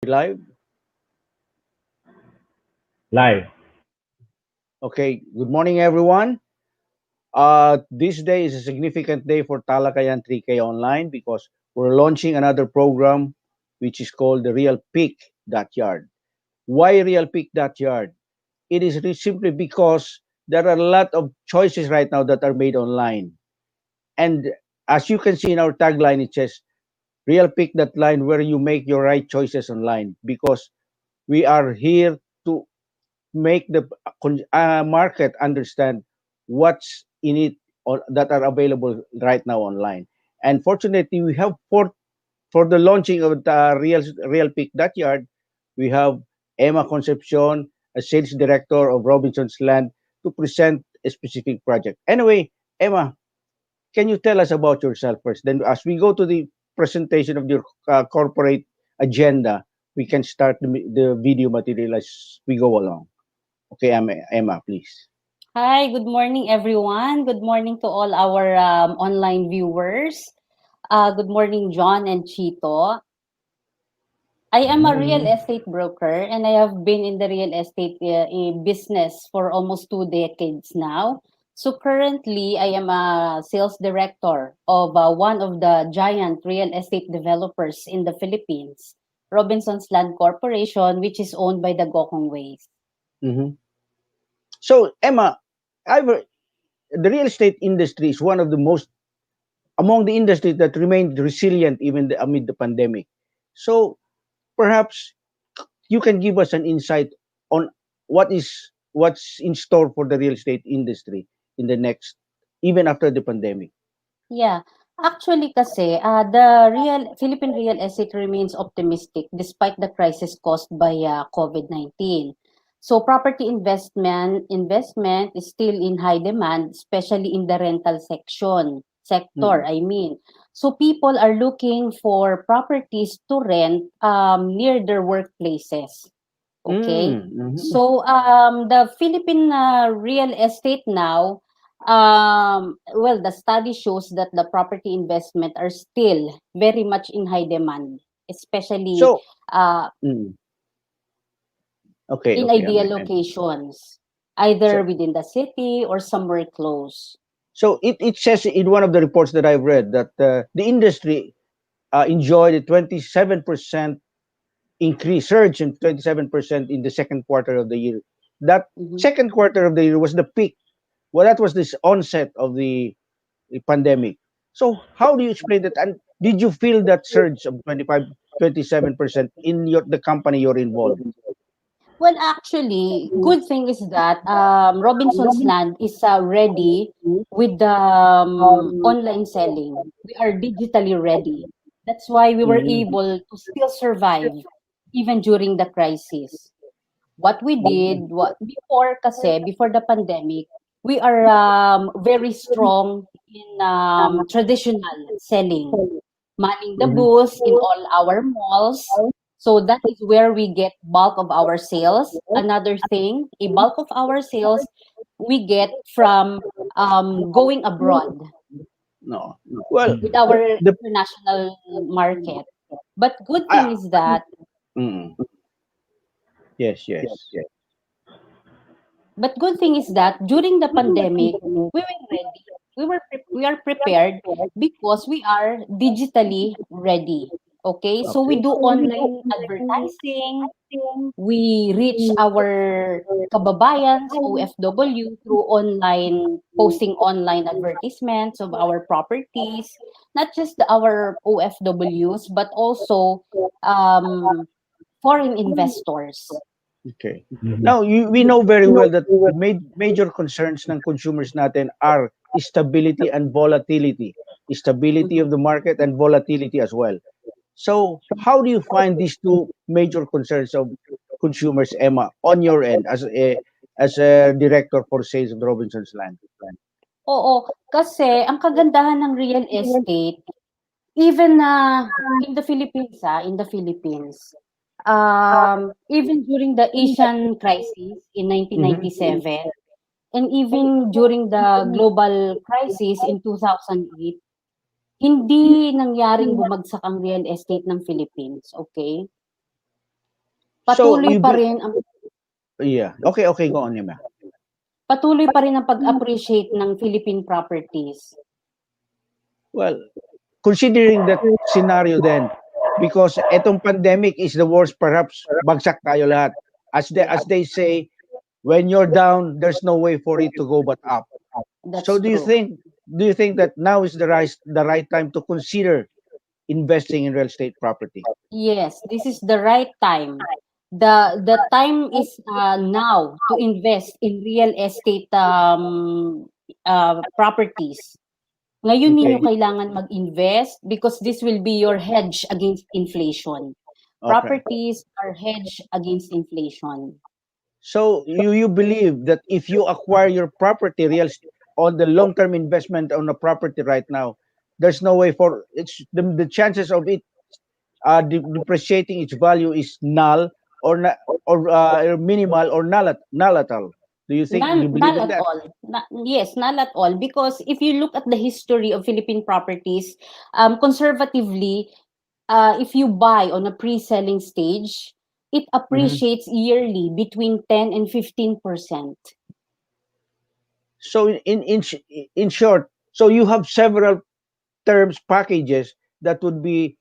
Live. Live. Okay. Good morning, everyone. This day is a significant day for Talakayan 3K Online because we're launching another program which is called the RealPik.Yard. Why RealPik.Yard? It is simply because there are a lot of choices right now that are made online. And as you can see in our tagline, it says RealPik.line where you make your right choices online because we are here to make the market understand what's in it or that are available right now online. And fortunately, we have for the launching of the RealPik.Yard, we have Emma Concepcion, a sales director of Robinson's Land, to present a specific project. Anyway, Emma, can you tell us about yourself first? Then, as we go to the presentation of your corporate agenda, we can start the video material as we go along. Okay, Emma, please. Hi, good morning, everyone. Good morning to all our online viewers. Good morning, John and Chito. I am a real Morning. estate broker and I have been in the real estate business for almost 2 decades now. So currently, I am a sales director of one of the giant real estate developers in the Philippines, Robinson's Land Corporation, which is owned by the Gokong Ways. Hmm. So, Emma, I've, the real estate industry is one of the most among the industries that remained resilient even amid the pandemic. So, perhaps you can give us an insight on what's in store for the real estate industry in the next, even after the pandemic. Yeah. Actually kasi, the Philippine real estate remains optimistic despite the crisis caused by COVID-19. So property investment is still in high demand, especially in the rental sector, Mm-mm. I mean. So people are looking for properties to rent near their workplaces. Okay. Mm-hmm. So the Philippine real estate now, well, the study shows that the property investment are still very much in high demand, especially So, uh, mm, okay, in okay, ideal locations, either so within the city or somewhere close. it says in one of the reports that I've read that the industry enjoyed a 27% increase, surge in 27% in the second quarter of the year. That Mhm. second quarter of the year was the peak. Well, that was this onset of the pandemic. So how do you explain that? And did you feel that surge of 27% in the company you're involved? Well, actually, good thing is that Robinson's Land is ready with the online selling. We are digitally ready. That's why we were Mm-hmm. able to still survive even during the crisis. What we did, before the pandemic, we are very strong in traditional selling, manning the Mm-hmm. booths in all our malls. So that is where we get bulk of our sales. Another thing, a bulk of our sales we get from going abroad No. Well, with our the international market. But good thing ah, is that mm, yes, yes. during the pandemic, we were ready. We are prepared because we are digitally ready. Okay, so we Okay. do online advertising. We reach our kababayans, OFW, through online posting online advertisements of our properties, not just our OFWs, but also um, foreign investors. Okay. Mhm. Now, we know very well that the major concerns ng consumers natin are stability and volatility. Stability of the market and volatility as well. So, how do you find these two major concerns of consumers, Emma, on your end as a director for sales of the Robinsons Land? Oo, kasi ang kagandahan ng real estate, even na in the Philippines, even during the Asian crisis in Mm-hmm. 1997, and even during the global crisis in 2008, hindi nangyaring bumagsak ang real estate ng Philippines, okay? So Patuloy you pa be rin ang yeah. Okay, go on, Yema. patuloy pa rin ang pag-appreciate ng Philippine properties. Well, considering that scenario then, because etong pandemic is the worst, perhaps bagsak tayo lahat. As they say, when you're down, there's no way for it to go but up. So That's true. do you think that now is the right time to consider investing in real estate property? Yes, this is the right time. The time is now to invest in real estate properties. Ngayon ninyo Okay. kailangan mag-invest because this will be your hedge against inflation. Okay. Properties are hedge against inflation. So you believe that if you acquire your property on the long term investment on a property right now, there's no way for it's the chances of it depreciating its value is null or or minimal or null at all. Do you think you believe None in at that? all. Yes, none at all. Because if you look at the history of Philippine properties, conservatively, if you buy on a pre-selling stage, it Mhm. appreciates yearly between 10 and 15%. So in short, so you have several terms packages that would be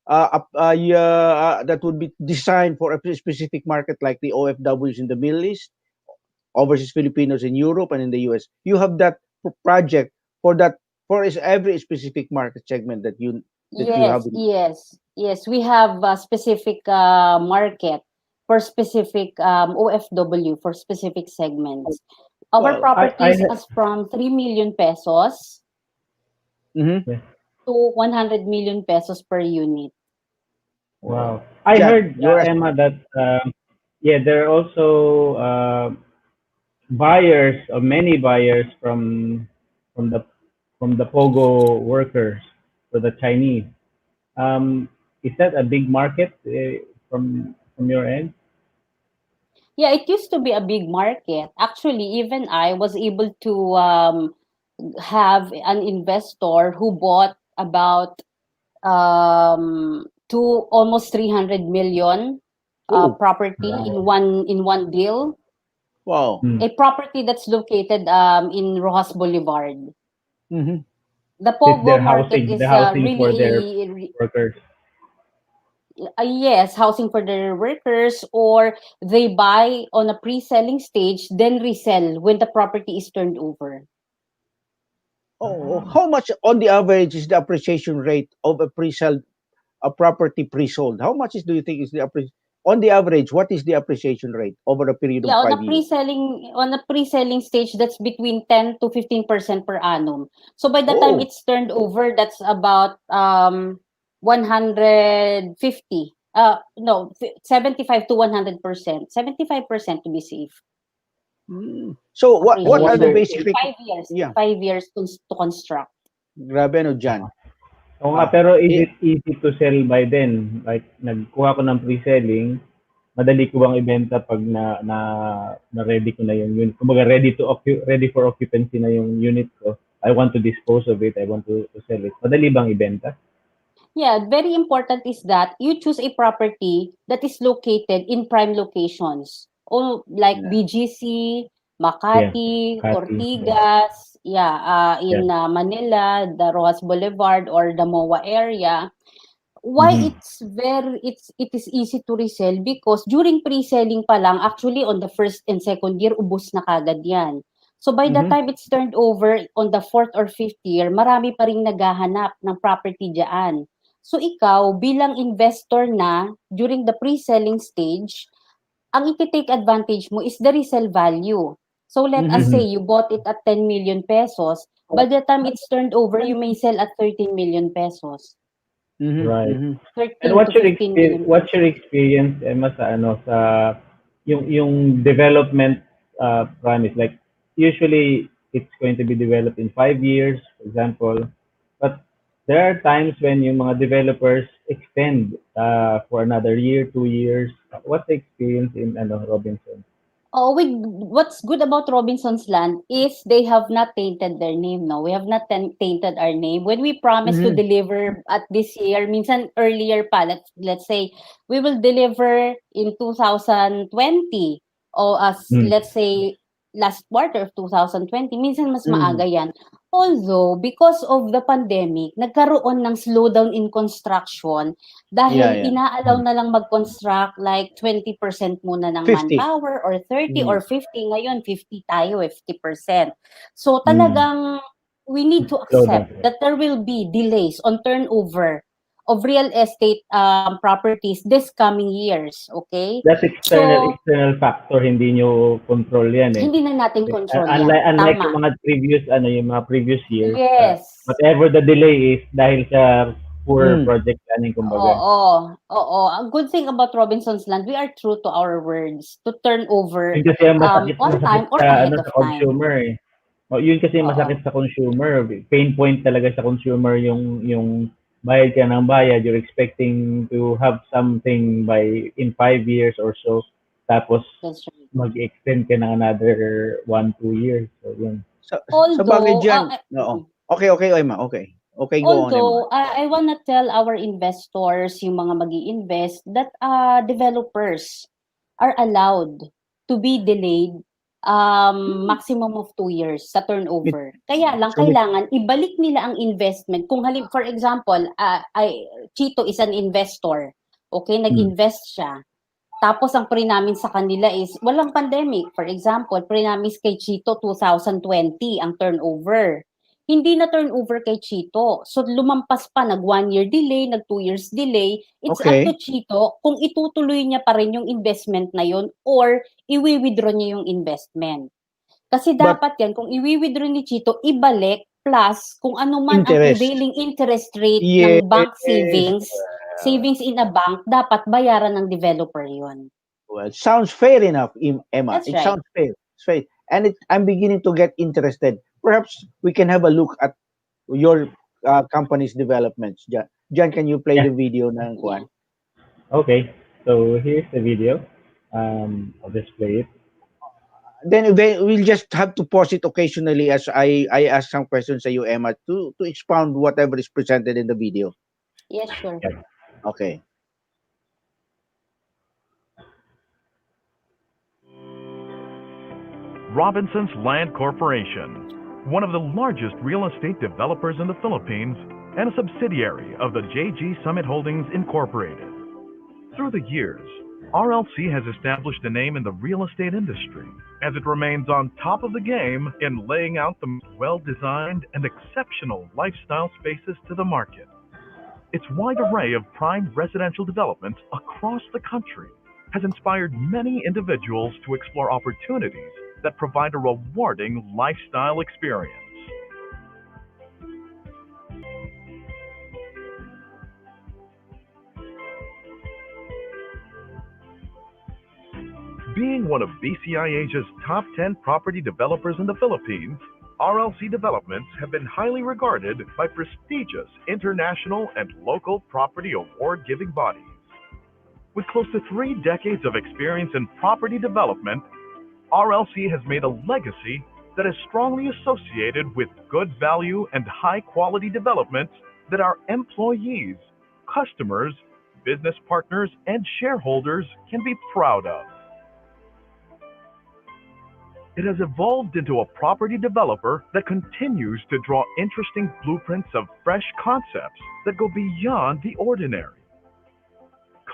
that would be designed for a specific market like the OFWs in the Middle East, overseas Filipinos in Europe and in the US. You have that project for that for every specific market segment that you have. Yes. We have a specific market for specific OFW for specific segments. Our Well, I properties as from 3 million pesos mhm. yeah. to 100 million pesos per unit. Wow. Wow. I Jan, heard, you're as Emma, that yeah, there are also buyers or many buyers from the from the Pogo workers for the Chinese. Um, is that a big market from your end? Yeah, it used to be a big market. Actually, even I was able to have an investor who bought about to almost 300 million oh property Wow. in one deal. wow. Hmm. A property that's located in Rojas Boulevard. Hmm. The It's Pogo their market housing, the is housing for their really workers. yes, housing for their workers, or they buy on a pre-selling stage, then resell when the property is turned over. Oh, Ah. how much on the average is the appreciation rate of a property pre-sold? How much do you think is on the average? What is the appreciation rate over a period Yeah, of 5 years? on a pre-selling stage, that's between 10 to 15% per annum. So by the time Oh, it's turned over, that's about 150. No, 75 to 100%. 75% to be safe. so No what are the wonder. Appreciation basic in 5 years. yeah, 5 years to construct. grabe no Jan. Oo nga, pero is Eh, it easy to sell by then? Like, nagkuha ko ng pre-selling, madali ko bang ibenta pag na ready ko na yung unit. Kumbaga ready for occupancy na yung unit ko. I want to dispose of it. I want to sell it. Madali bang ibenta? Yeah, very important is that you choose a property that is located in prime locations. Oh, like yeah. BGC, Yeah. Makati, Makati. Yeah. Ortigas, yeah, Yeah. in Manila, the Rojas Boulevard or the MOA area. Why Mm-hmm. it is easy to resell because during pre-selling pa lang, actually on the first and second year, ubos na kagad yan. So by the Mhm. time it's turned over on the fourth or fifth year, marami pa ring naghahanap ng property diyan. So ikaw bilang investor na during the pre-selling stage, ang iti-take advantage mo is the resale value. So let us Mhm. say Mm-hmm. you bought it at 10 million pesos, by the time it's turned over, you may sell at 13 million pesos. Mhm. Right. Mhm. And 13 to 15 million what's your pesos. experience, Emma, sa ano sa yung development promise? Like usually it's going to be developed in 5 years, for example. But there are times when yung mga developers extend for another year, 2 years. What's the experience in ano Robinson? Oh, what's good about Robinson's Land is they have not tainted their name, no? We have not tainted our name. When we promise to Mhm. deliver at this year, minsan earlier pa, let's say, we will deliver in 2020 or as Hmm. let's say last quarter of 2020, minsan mas Mhm. maaga yan. Although, because of the pandemic, nagkaroon ng slowdown in construction Yeah, dahil yeah. ina-allow na lang mag-construct like 20% muna ng 50. manpower or 30 Mm. or 50. Ngayon 50 tayo, 50%. So Mm. talagang we need to Slow down. accept that there will be delays on turnover of real estate properties this coming years, okay? That's external So external factor, hindi nyo control yan eh. hindi na natin control yan. Unlike Tama. yung mga previous yung mga previous years, Yes. whatever the delay is dahil sa poor Mm. project planning kumbaga. Oo, oo. A good thing about Robinson's Land, we are true to our words to turn over Yun kasi ang on masakit time or sa ahead of sa time. consumer eh. O, yun kasi yung Oo, masakit sa consumer, pain point talaga sa consumer yung bayad ka ng bayad, you're expecting to have something by in 5 years or so, tapos that's right. mag-extend ka ng another 1, 2 years. So yun. Sa bagay Although, diyan, oo. Okay, okay, Emma, okay. Okay, go on, Emma. although I wanna tell our investors, yung mga mag-i-invest, that developers are allowed to be delayed maximum of 2 years sa It turnover. Kaya lang, so it kailangan ibalik nila ang investment. Kung for example, Chito is an investor. Okay, mm, nag-invest siya. Tapos ang pre namin sa kanila is walang pandemic. For example, pre namin kay Chito 2020 ang turnover. Hindi na turnover kay Chito. So lumampas pa, nag 1 year delay, nag 2 years delay. It's up to okay, Chito kung itutuloy niya pa rin yung investment na yon or iwi-withdraw niya yung investment. Kasi but dapat yan, kung iwi-withdraw ni Chito, ibalik plus kung ano man ang interest. prevailing interest rate Yes. ng bank savings in a bank, dapat bayaran ng developer yon. Well, sounds fair enough, Emma. That's It right. sounds fair. It's fair. And I'm beginning to get interested. Perhaps we can have a look at your company's developments. Jan, can you play Yeah. the video ng Yeah. Kwan? Okay. So here's the video. I'll just play it. Then we'll just have to pause it occasionally as I ask some questions to you, Emma, to expound whatever is presented in the video. Yes, sure. Yeah. Okay. Robinson's Land Corporation, one of the largest real estate developers in the Philippines and a subsidiary of the JG Summit Holdings Incorporated. Through the years, RLC has established a name in the real estate industry as it remains on top of the game in laying out the most well-designed and exceptional lifestyle spaces to the market. Its wide array of prime residential developments across the country has inspired many individuals to explore opportunities that provide a rewarding lifestyle experience. Being one of BCI Asia's top 10 property developers in the Philippines, RLC Developments have been highly regarded by prestigious international and local property award giving bodies. With close to 3 decades of experience in property development, RLC has made a legacy that is strongly associated with good value and high quality developments that our employees, customers, business partners, and shareholders can be proud of. It has evolved into a property developer that continues to draw interesting blueprints of fresh concepts that go beyond the ordinary.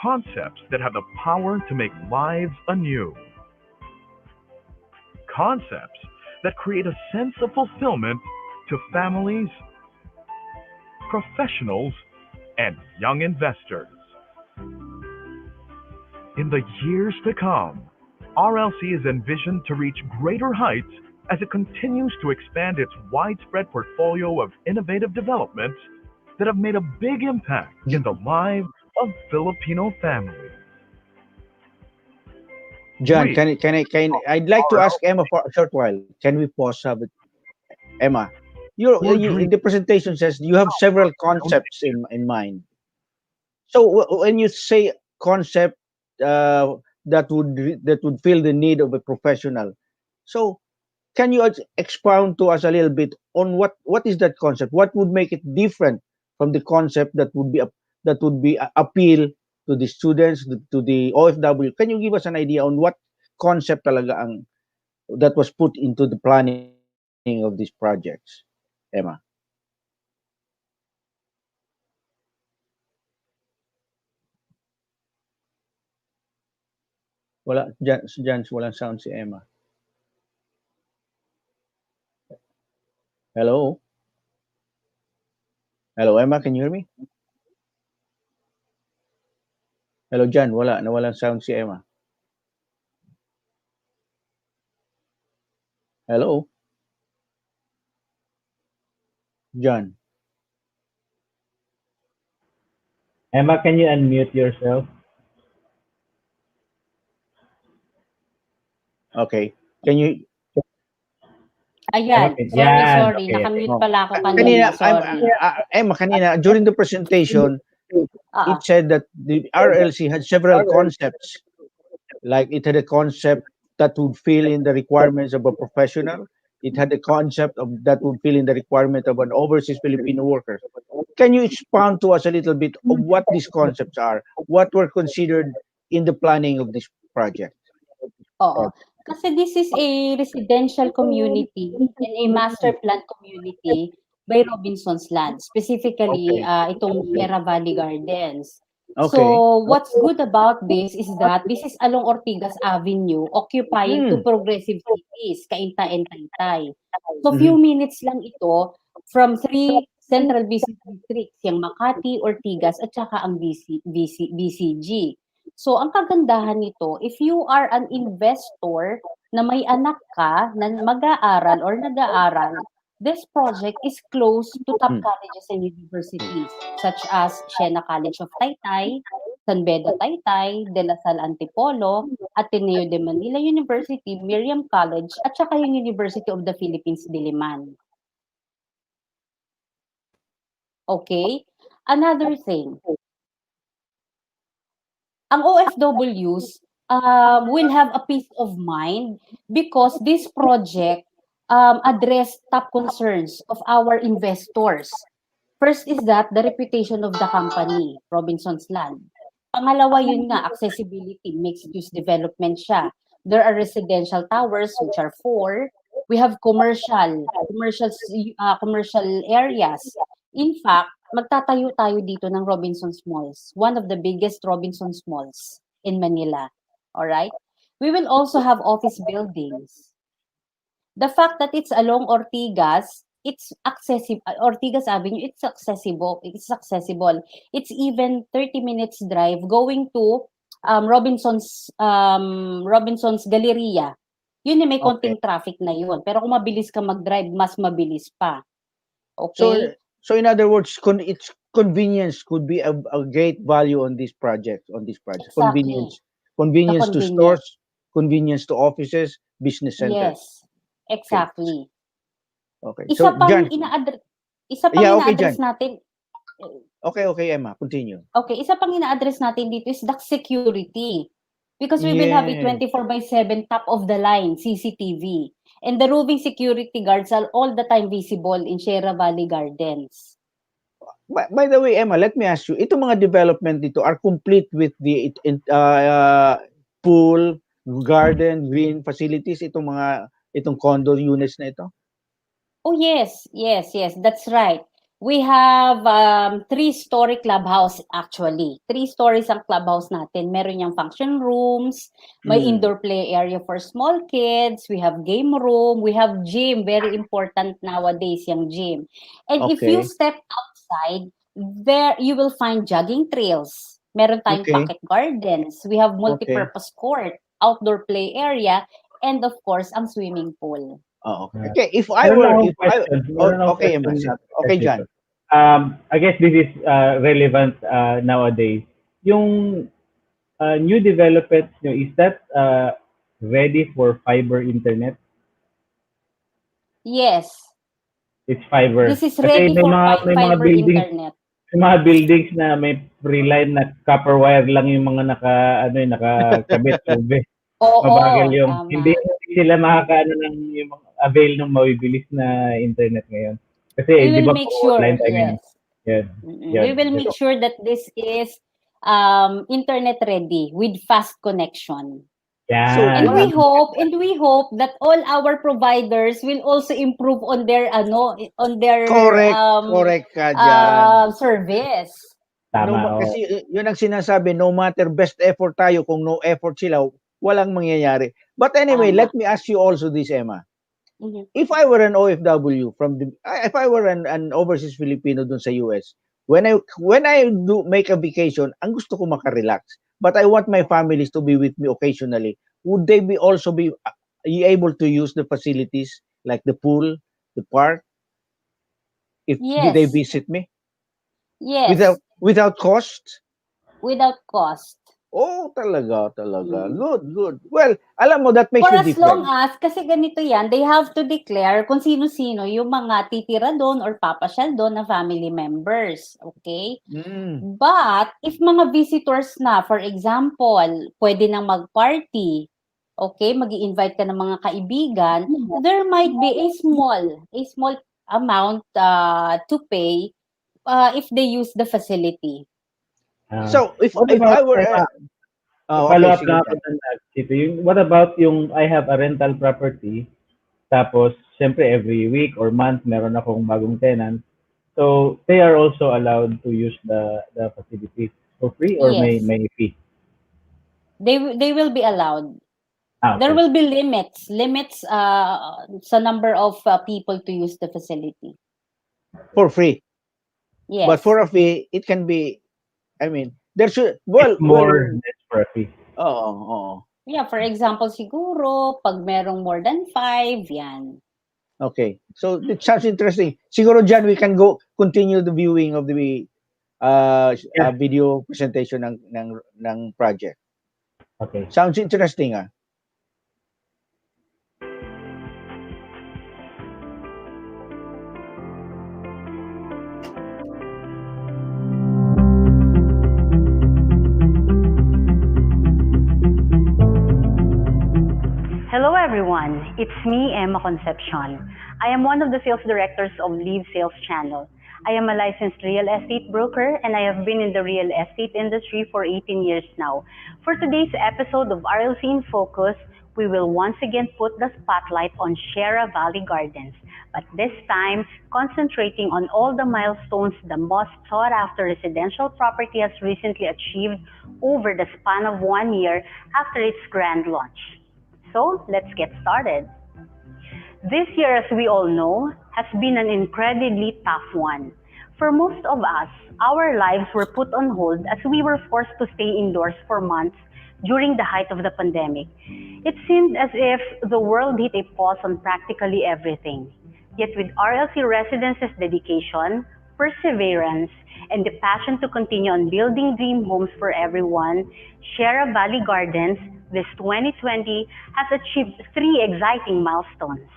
Concepts that have the power to make lives anew. Concepts that create a sense of fulfillment to families, professionals, and young investors. In the years to come, RLC is envisioned to reach greater heights as it continues to expand its widespread portfolio of innovative developments that have made a big impact in the lives of Filipino families. John, We, I'd like to ask Emma for a short while. Can we pause? Emma, your in dream the presentation says you have several concepts in mind. So when you say concept, uh, that would fill the need of a professional. So can you expound to us a little bit on what is that concept? What would make it different from the concept that would be appeal to the students, to the OFW? Can you give us an idea on what concept talaga ang that was put into the planning of these projects, Emma? Wala dyan walang sound si Emma. Hello? Hello, Emma, can you hear me? Hello, Jan, nawalan sound si Emma. Hello? Jan. Emma, can you unmute yourself? Okay. Can you Emma, Ayan, sorry, yan. sorry. Okay, okay. Nakamute oh, pala ako kanina kanina, sorry. Emma, kanina during the presentation Oo. it said that the RLC had several concepts. Like it had a concept that would fill in the requirements of a professional. It had a concept of that would fill in the requirement of an overseas Filipino worker. Can you expound to us a little bit of what these concepts are? What were considered in the planning of this project? Oo. Kasi this is a residential community and a master plan community by Robinson's Land, specifically Okay. itong Sierra Valley Gardens. Okay. So, what's good about this is that this is along Ortigas Avenue, occupying two Mm. progressive cities, Cainta and Taytay. So, Mm-hmm. few minutes lang ito from three central business districts, yung Makati, Ortigas, at saka ang BCG. So, ang kagandahan nito, if you are an investor na may anak ka na mag-aaral or nag-aaral, this project is close to top Mm. colleges and universities such as Siena College of Taytay, San Beda Taytay, De La Salle Antipolo, Ateneo de Manila University, Miriam College, at saka yung University of the Philippines, Diliman. Okay? Another thing, ang OFWs will have a peace of mind because this project address top concerns of our investors. First is that the reputation of the company, Robinson's Land. Pangalawa, yun nga, accessibility, mixed-use development siya. There are residential towers, which are 4. We have commercial areas. In fact, magtatayo tayo dito ng Robinson's Malls, one of the biggest Robinson's Malls in Manila. All right? We will also have office buildings. The fact that it's along Ortigas, it's accessible. Ortigas Avenue, it's accessible. It's accessible. It's even 30 minutes drive going to Robinson's Galleria. Yun may Okay. konting traffic na yun. Pero kung mabilis ka mag-drive, mas mabilis pa. So, Okay? so in other words, its convenience could be a great value on this project. Exactly. The Convenience to convenience. stores, convenience to offices, business centers. Yes. Okay. Exactly. Okay. Isa So, pang Jan, yeah, okay, ina-address Jan. natin. Okay, Emma, continue. Okay, isa pang ina-address natin dito is the security. Because we will have a Yeah. 24/7 top of the line CCTV. And the roving security guards are all the time visible in Sierra Valley Gardens. By the way, Emma, let me ask you, itong mga development dito are complete with the pool, garden, green facilities, itong condo units na ito? Oh yes, that's right. We have 3-story clubhouse actually. 3 stories ang clubhouse natin. Meron yung function rooms, may Mm. indoor play area for small kids, we have game room, we have gym, very important nowadays yung gym. And if you Okay. step outside, there you will find jogging trails. Meron tayong Okay. pocket gardens, we have Okay. multi-purpose court, outdoor play area, and of course, ang swimming pool. Oh, okay. Yeah. Okay, Meron akong okay, Emma, question okay, dito. John. I guess this is relevant nowadays. Yung new developments nyo, is that ready for fiber internet? Yes, It's fiber. this is Kasi ready for may mga fiber buildings, internet. may mga buildings na may free line na copper wire lang yung mga nakakabit, ube. Oo, Mabagal yung tama. hindi sila makakaano ng yung avail ng mabibilis na internet ngayon. Kasi We 'di will ba make puro sure, online tayo ngayon. yes. Yan. We Yan. will make So, sure that this is internet ready with fast connection. So And what yan. we hope that all our providers will also improve on their correct, correct ka diyan. service. No, Tama, oh. kasi yun ang sinasabi, no matter best effort tayo, kung no effort sila, walang mangyayari. But anyway, Tama. let me ask you also this, Emma. Mhm. If I were an OFW if I were an overseas Filipino dun sa US, when I do make a vacation, ang gusto ko maka-relax. But I want my families to be with me occasionally. Would they be also be able to use the facilities like the pool, the park, if they Yes. visit me Yes. without cost? Without cost. Oh, talaga. Mm. Good, good. Well, alam mo, that makes For the as long difference. as, kasi ganito yan, they have to declare kung sino-sino yung mga titira doon or papasyal doon na family members. Okay? Mm. But, if mga visitors na, for example, pwede nang mag-party, okay, mag-i-invite ka ng mga kaibigan, there might be a small amount to pay if they use the facility. So, What if about I were, follow okay, up sige lang ako dyan. dun, Chito. What about yung I have a rental property, tapos siyempre every week or month meron akong bagong tenant. So they are also allowed to use the facilities for free or may Yes, fee. they will be allowed. There Okay. will be limits sa number of people to use the facility. For free. But Yes. for a fee, it can be, I mean, there should, It's more less for a fee. oo. Yeah, for example, siguro, pag merong more than 5, yan. Okay. So, it sounds interesting. Siguro dyan, we can continue the viewing of the Yeah. video presentation ng project. Okay. Sounds interesting, ah. Hello everyone, it's me, Emma Concepcion. I am one of the sales directors of Lead Sales Channel. I am a licensed real estate broker and I have been in the real estate industry for 18 years now. For today's episode of RLC in Focus, we will once again put the spotlight on Sierra Valley Gardens, but this time concentrating on all the milestones the most sought after residential property has recently achieved over the span of 1 year after its grand launch. So, let's get started. This year, as we all know, has been an incredibly tough one. For most of us, our lives were put on hold as we were forced to stay indoors for months during the height of the pandemic. It seemed as if the world hit a pause on practically everything. Yet with RLC Residences' dedication, perseverance, and the passion to continue on building dream homes for everyone, Sierra Valley Gardens this 2020 has achieved 3 exciting milestones.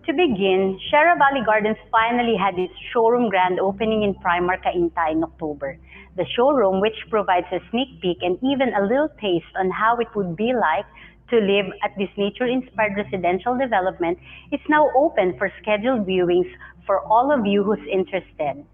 To begin, Sierra Valley Gardens finally had its showroom grand opening in Primark Cainta in October. The showroom, which provides a sneak peek and even a little taste on how it would be like to live at this nature-inspired residential development, is now open for scheduled viewings for all of you who's interested.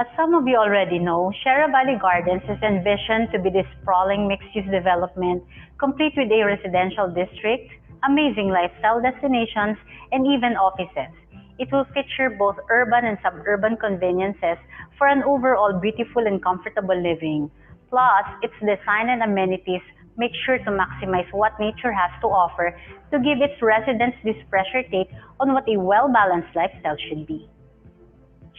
As some of you already know, Sierra Valley Gardens is envisioned to be this sprawling mixed-use development, complete with a residential district, amazing lifestyle destinations, and even offices. It will feature both urban and suburban conveniences for an overall beautiful and comfortable living. Plus, its design and amenities make sure to maximize what nature has to offer to give its residents this pressure take on what a well-balanced lifestyle should be.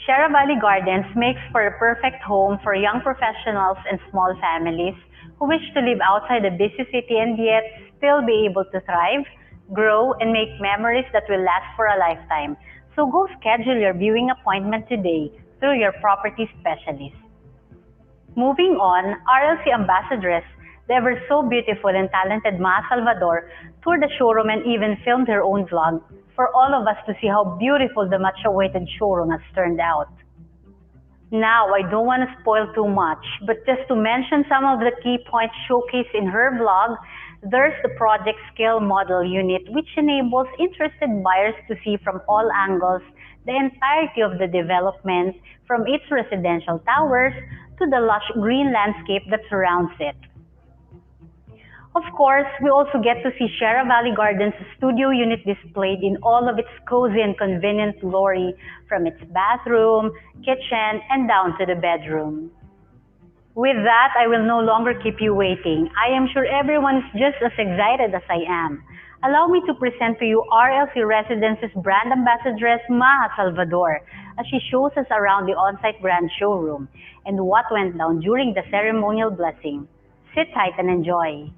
Sierra Valley Gardens makes for a perfect home for young professionals and small families who wish to live outside a busy city and yet still be able to thrive, grow, and make memories that will last for a lifetime. So go schedule your viewing appointment today through your property specialist. Moving on, RLC Ambassadress, the ever so beautiful and talented Ma Salvador, toured the showroom and even filmed her own vlog for all of us to see how beautiful the much-awaited showroom has turned out. Now, I don't want to spoil too much, but just to mention some of the key points showcased in her blog, there's the project scale model unit, which enables interested buyers to see from all angles the entirety of the development, from its residential towers to the lush green landscape that surrounds it. Of course, we also get to see Sierra Valley Gardens studio unit displayed in all of its cozy and convenient glory, from its bathroom, kitchen, and down to the bedroom. With that, I will no longer keep you waiting. I am sure everyone is just as excited as I am. Allow me to present to you RLC Residence's brand ambassadress, Maha Salvador, as she shows us around the on-site brand showroom and what went down during the ceremonial blessing. Sit tight and enjoy.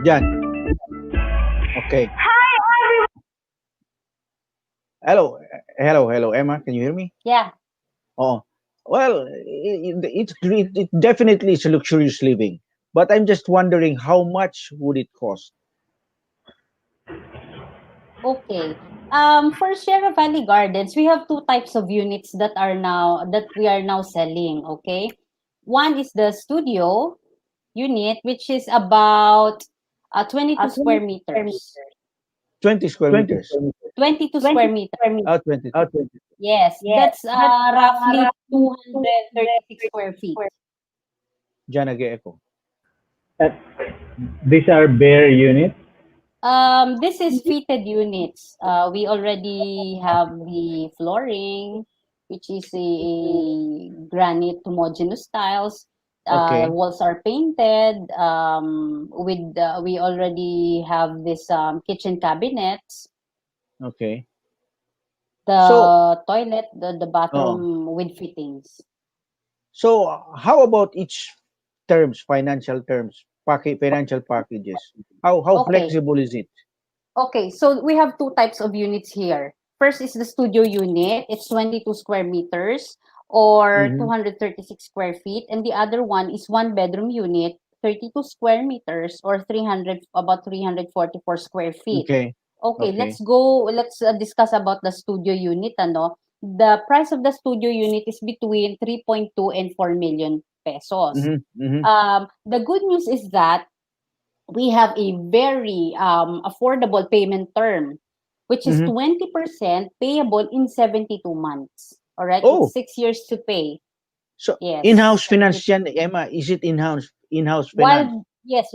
Jan. Okay. Hello. Hello, Emma. Can you hear me? Yeah. Oh, well, it definitely is a luxurious living, but I'm just wondering how much would it cost? Okay. For Sierra Valley Gardens, we have two types of units that we are now selling. Okay. One is the studio unit, which is about 22 square meters. 20 square meters. 22 square meters. 22. Yes, that's roughly 236 square feet. Jan nag-echo. At, these are bare units. This is fitted units. We already have the flooring, which is a granite homogeneous tiles. Okay. Walls are painted. We already have this kitchen cabinets, Okay. So, the toilet, the oh, bathroom with fittings. so how about each terms, financial terms, financial packages? How Okay. flexible is it? Okay, so we have two types of units here. First is the studio unit. It's 22 square meters or Mm-hmm. 236 square feet. And the other one is one bedroom unit, 32 square meters or 344 square feet. Okay. Okay, Okay. let's discuss about the studio unit. Ano? The price of the studio unit is between 3.2 and 4 million pesos. Mm-hmm. Mm-hmm. The good news is that we have a very affordable payment term, which is Mm-hmm. 20% payable in 72 months. All right, it's Oh, 6 years to pay. so in-house Yes. finance yan, Emma. Is it in-house finance?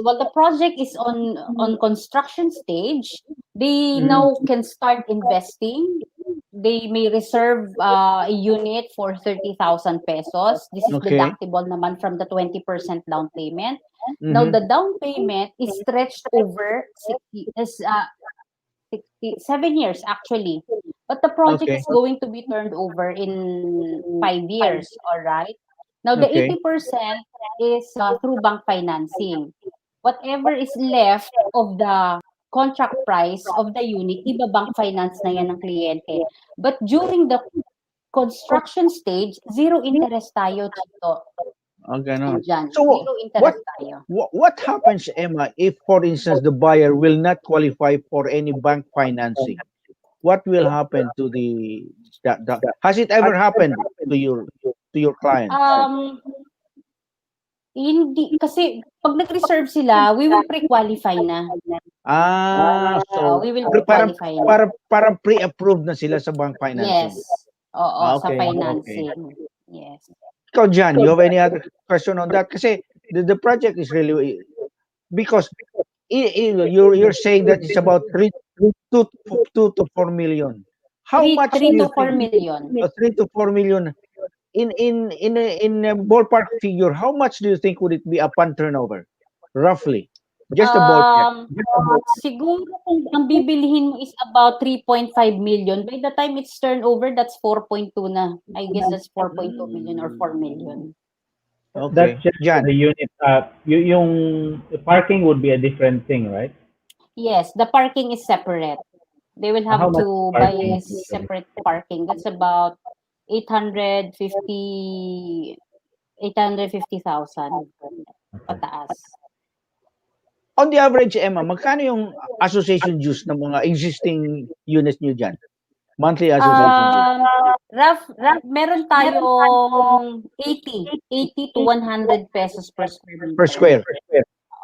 While the project is on construction stage, they Mm-hmm. now can start investing. They may reserve a unit for 30,000 pesos. This is Okay. deductible naman from the 20% down payment. Now, Mm-hmm. the down payment is stretched over 7 years actually. But the project Okay. is going to be turned over in 5 years, all right? Now, the Okay. 80% is through bank financing. Whatever is left of the contract price of the unit, iba bank finance na yan ng kliyente. But during the construction stage, zero interest tayo, Chito. Ganon. Andyan, So, zero what interest tayo. what happens, Emma, if, for instance, the buyer will not qualify for any bank financing? What will happen to has it ever happened to your client? Hindi, kasi pag nag-reserve sila, we will pre-qualify na. So We will parang pre-qualify na. parang pre-approved na sila sa bank financing. Yes. Oo, sa Okay. financing. Yes. Ikaw, Jan, you have any other question on that? Kasi the project is really, because you're saying that it's about 2 to 4 million. How much do 3 you to 4 think? million. 3 to 4 million. In a ballpark figure, how much do you think would it be upon turnover? Roughly. Just a ballpark. Siguro kung ang bibilihin mo is about 3.5 million, by the time it's turnover, that's 4.2 na. I guess that's 4.2 million or 4 million. Okay. That's just Jan. the unit. Yung parking would be a different thing, right? Yes, the parking is separate. They will How have much to parking? buy separate parking. That's about 850,000 pataas. On the average, Emma, magkano yung association dues ng mga existing units nyo dyan? Monthly association dues? Meron tayong 80 to 100 pesos per square meter. Per square?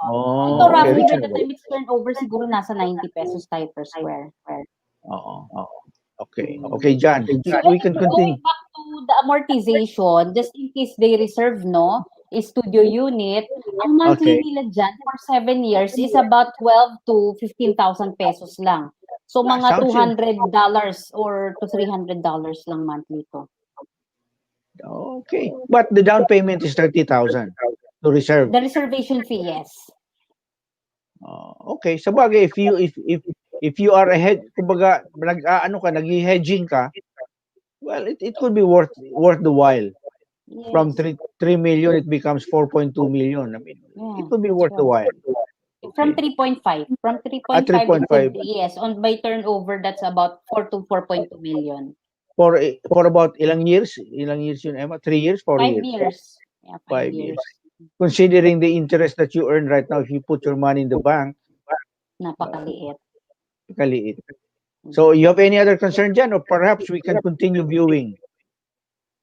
Ito, roughly, by the reasonable. time it's turnover, siguro nasa 90 pesos tayo per square. Oo. Okay. Okay, Jan. So, We can continue. going back to the amortization, just in case they reserve, no, is studio unit, ang monthly nila dyan for 7 years is about 12 to 15,000 pesos lang. So, mga $200 or to $300 lang monthly to. Okay. But the down payment is 30,000 to reserve. The reservation fee, yes. Okay. Sa bagay, if you are ahead, kumbaga, nag-hedging ka, well, it could be worth the while. Yes. From 3 million, it becomes 4.2 million. I mean, it could be worth the while. From 3.5. From 3.5 yes, on by turnover, that's about 4 to 4.2 million. For about ilang years? Ilang years yun, Emma? 3 years? 4 years? 5 years. Yeah, 5 years. Considering the interest that you earn right now, if you put your money in the bank, napakaliit. So, you have any other concern dyan? Or perhaps we can continue viewing?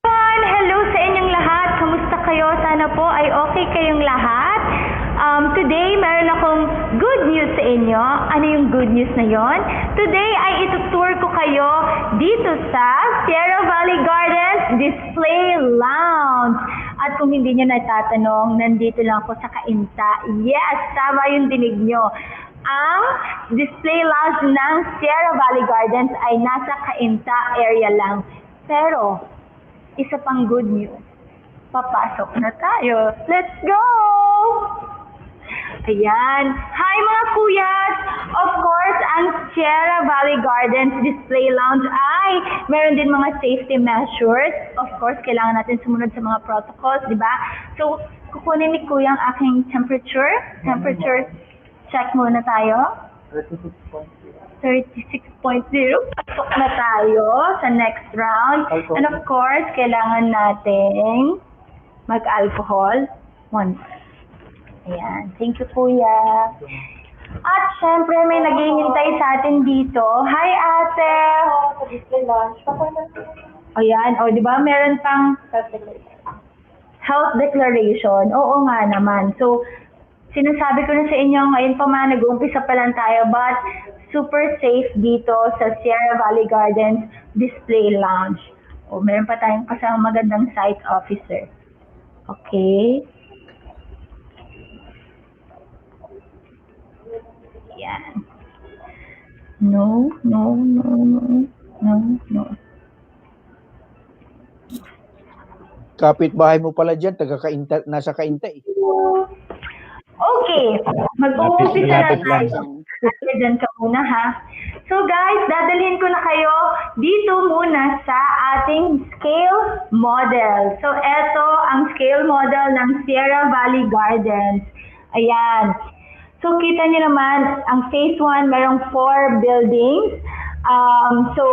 Hello sa inyong lahat. Kamusta kayo? Sana po ay okay kayong lahat. Today, meron akong good news sa inyo. Ano yung good news na yon? Today ay itutour ko kayo dito sa Sierra Valley Gardens Display Lounge. At kung hindi nyo natatanong, nandito lang ako sa Kainta. Yes, tama yung dinig nyo. Ang display lounge ng Sierra Valley Gardens ay nasa Kainta area lang. Pero, isa pang good news. Papasok na tayo. Let's go! Ayan. Hi mga kuyas! Of course, ang Sierra Valley Gardens Display Lounge ay meron din mga safety measures. Of course, kailangan natin sumunod sa mga protocols, di ba? So, kukunin ni Kuya ang aking temperature. Temperature check muna tayo. 36.0. Pasok na tayo sa next round. And of course, kailangan nating mag-alcohol. Ayan. Thank you, Kuya. At syempre, may naghihintay sa atin dito. Hi, ate! Ayan. O, di ba? Meron pang health declaration. Oo nga naman. So, sinasabi ko na sa inyo, ngayon pa man, nag-uumpisa pa lang tayo, but super safe dito sa Sierra Valley Gardens Display Lounge. O, meron pa tayong kasama magandang site officer. Okay. Yan. No. Kapit-bahay mo pala dyan, nasa Kainta eh. Okay, mag-uumpisa na tayo. Diyan ka muna ha. So guys, dadalhin ko na kayo dito muna sa ating scale model. So eto ang scale model ng Sierra Valley Gardens. Ayan. So kita niyo naman, ang phase 1, merong 4 buildings. So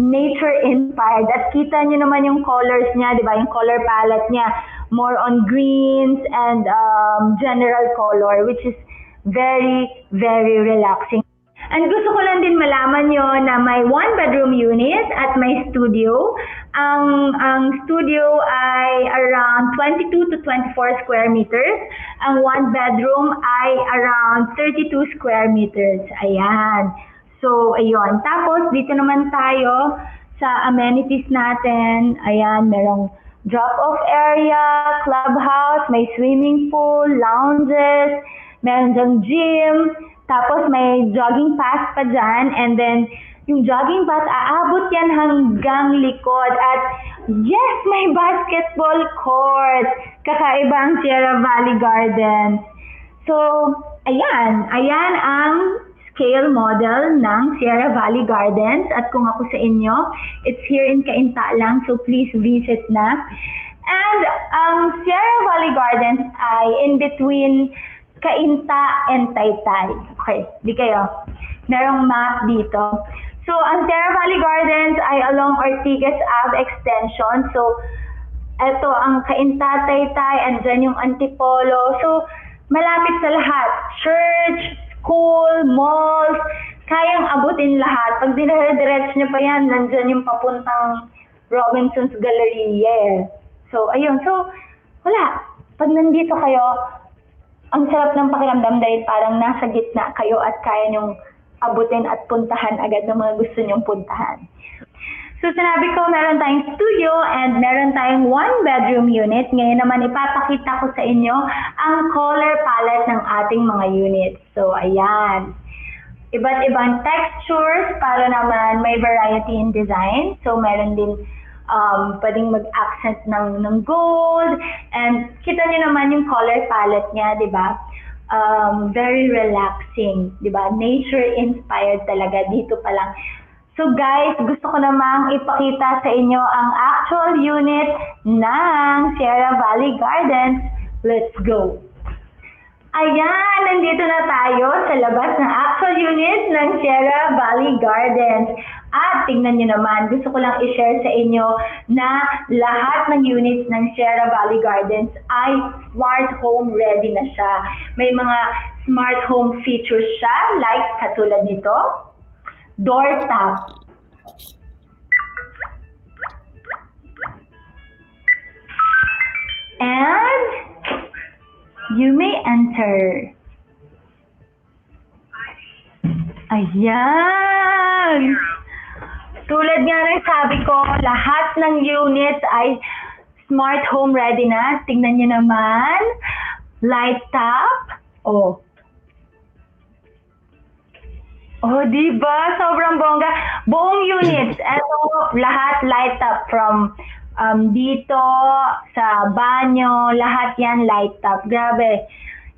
nature-inspired. At kita niyo naman yung colors niya, di ba? Yung color palette niya. More on greens and general color, which is very, very relaxing. And gusto ko lang din malaman nyo na may 1-bedroom unit at may studio. Ang studio ay around 22 to 24 square meters. Ang 1-bedroom ay around 32 square meters. Ayan. So, ayun. Tapos, dito naman tayo sa amenities natin. Ayan, merong drop-off area, clubhouse, may swimming pool, lounges, meron dyang gym, tapos may jogging path pa dyan, and then yung jogging path, aabot yan hanggang likod. At yes, may basketball court. Kakaiba ang Sierra Valley Gardens. So, ayan ang scale model ng Sierra Valley Gardens. At kung ako sa inyo, it's here in Cainta lang, so please visit na. And ang Sierra Valley Gardens ay in between Cainta and Taytay. Okay, di kayo. Merong map dito. So, ang Sierra Valley Gardens ay along Ortigas Ave Extension. So, eto ang Cainta, Taytay, and dyan yung Antipolo. So, malapit sa lahat. Church, school, malls, kayang abutin lahat. Pag dinire-diretso nyo pa yan, nandyan yung papuntang Robinson's Galleria. So, ayun. So, wala. Pag nandito kayo, ang sarap ng pakiramdam dahil parang nasa gitna kayo at kaya nyong abutin at puntahan agad ng mga gusto nyong puntahan. So sinabi ko, meron tayong studio and meron tayong 1-bedroom unit. Ngayon naman ipapakita ko sa inyo ang color palette ng ating mga units. So ayan. Iba't ibang textures para naman may variety in design. So meron din pwedeng mag-accent ng gold, and kita niyo naman yung color palette niya, di ba? Very relaxing, di ba? Nature-inspired talaga dito pa lang. So guys, gusto ko namang ipakita sa inyo ang actual unit ng Sierra Valley Gardens. Let's go! Ayan, nandito na tayo sa labas ng actual unit ng Sierra Valley Gardens. At tingnan nyo naman, gusto ko lang i-share sa inyo na lahat ng units ng Sierra Valley Gardens ay smart home ready na siya. May mga smart home features siya, like katulad nito, door tap. And you may enter. Ayan! Tulad nga ng sabi ko, lahat ng units ay smart home ready na. Tingnan nyo naman. Light tap. Oh, diba? Sobrang bongga. Buong units, eto, lahat light up from dito, sa banyo, lahat yan light up. Grabe.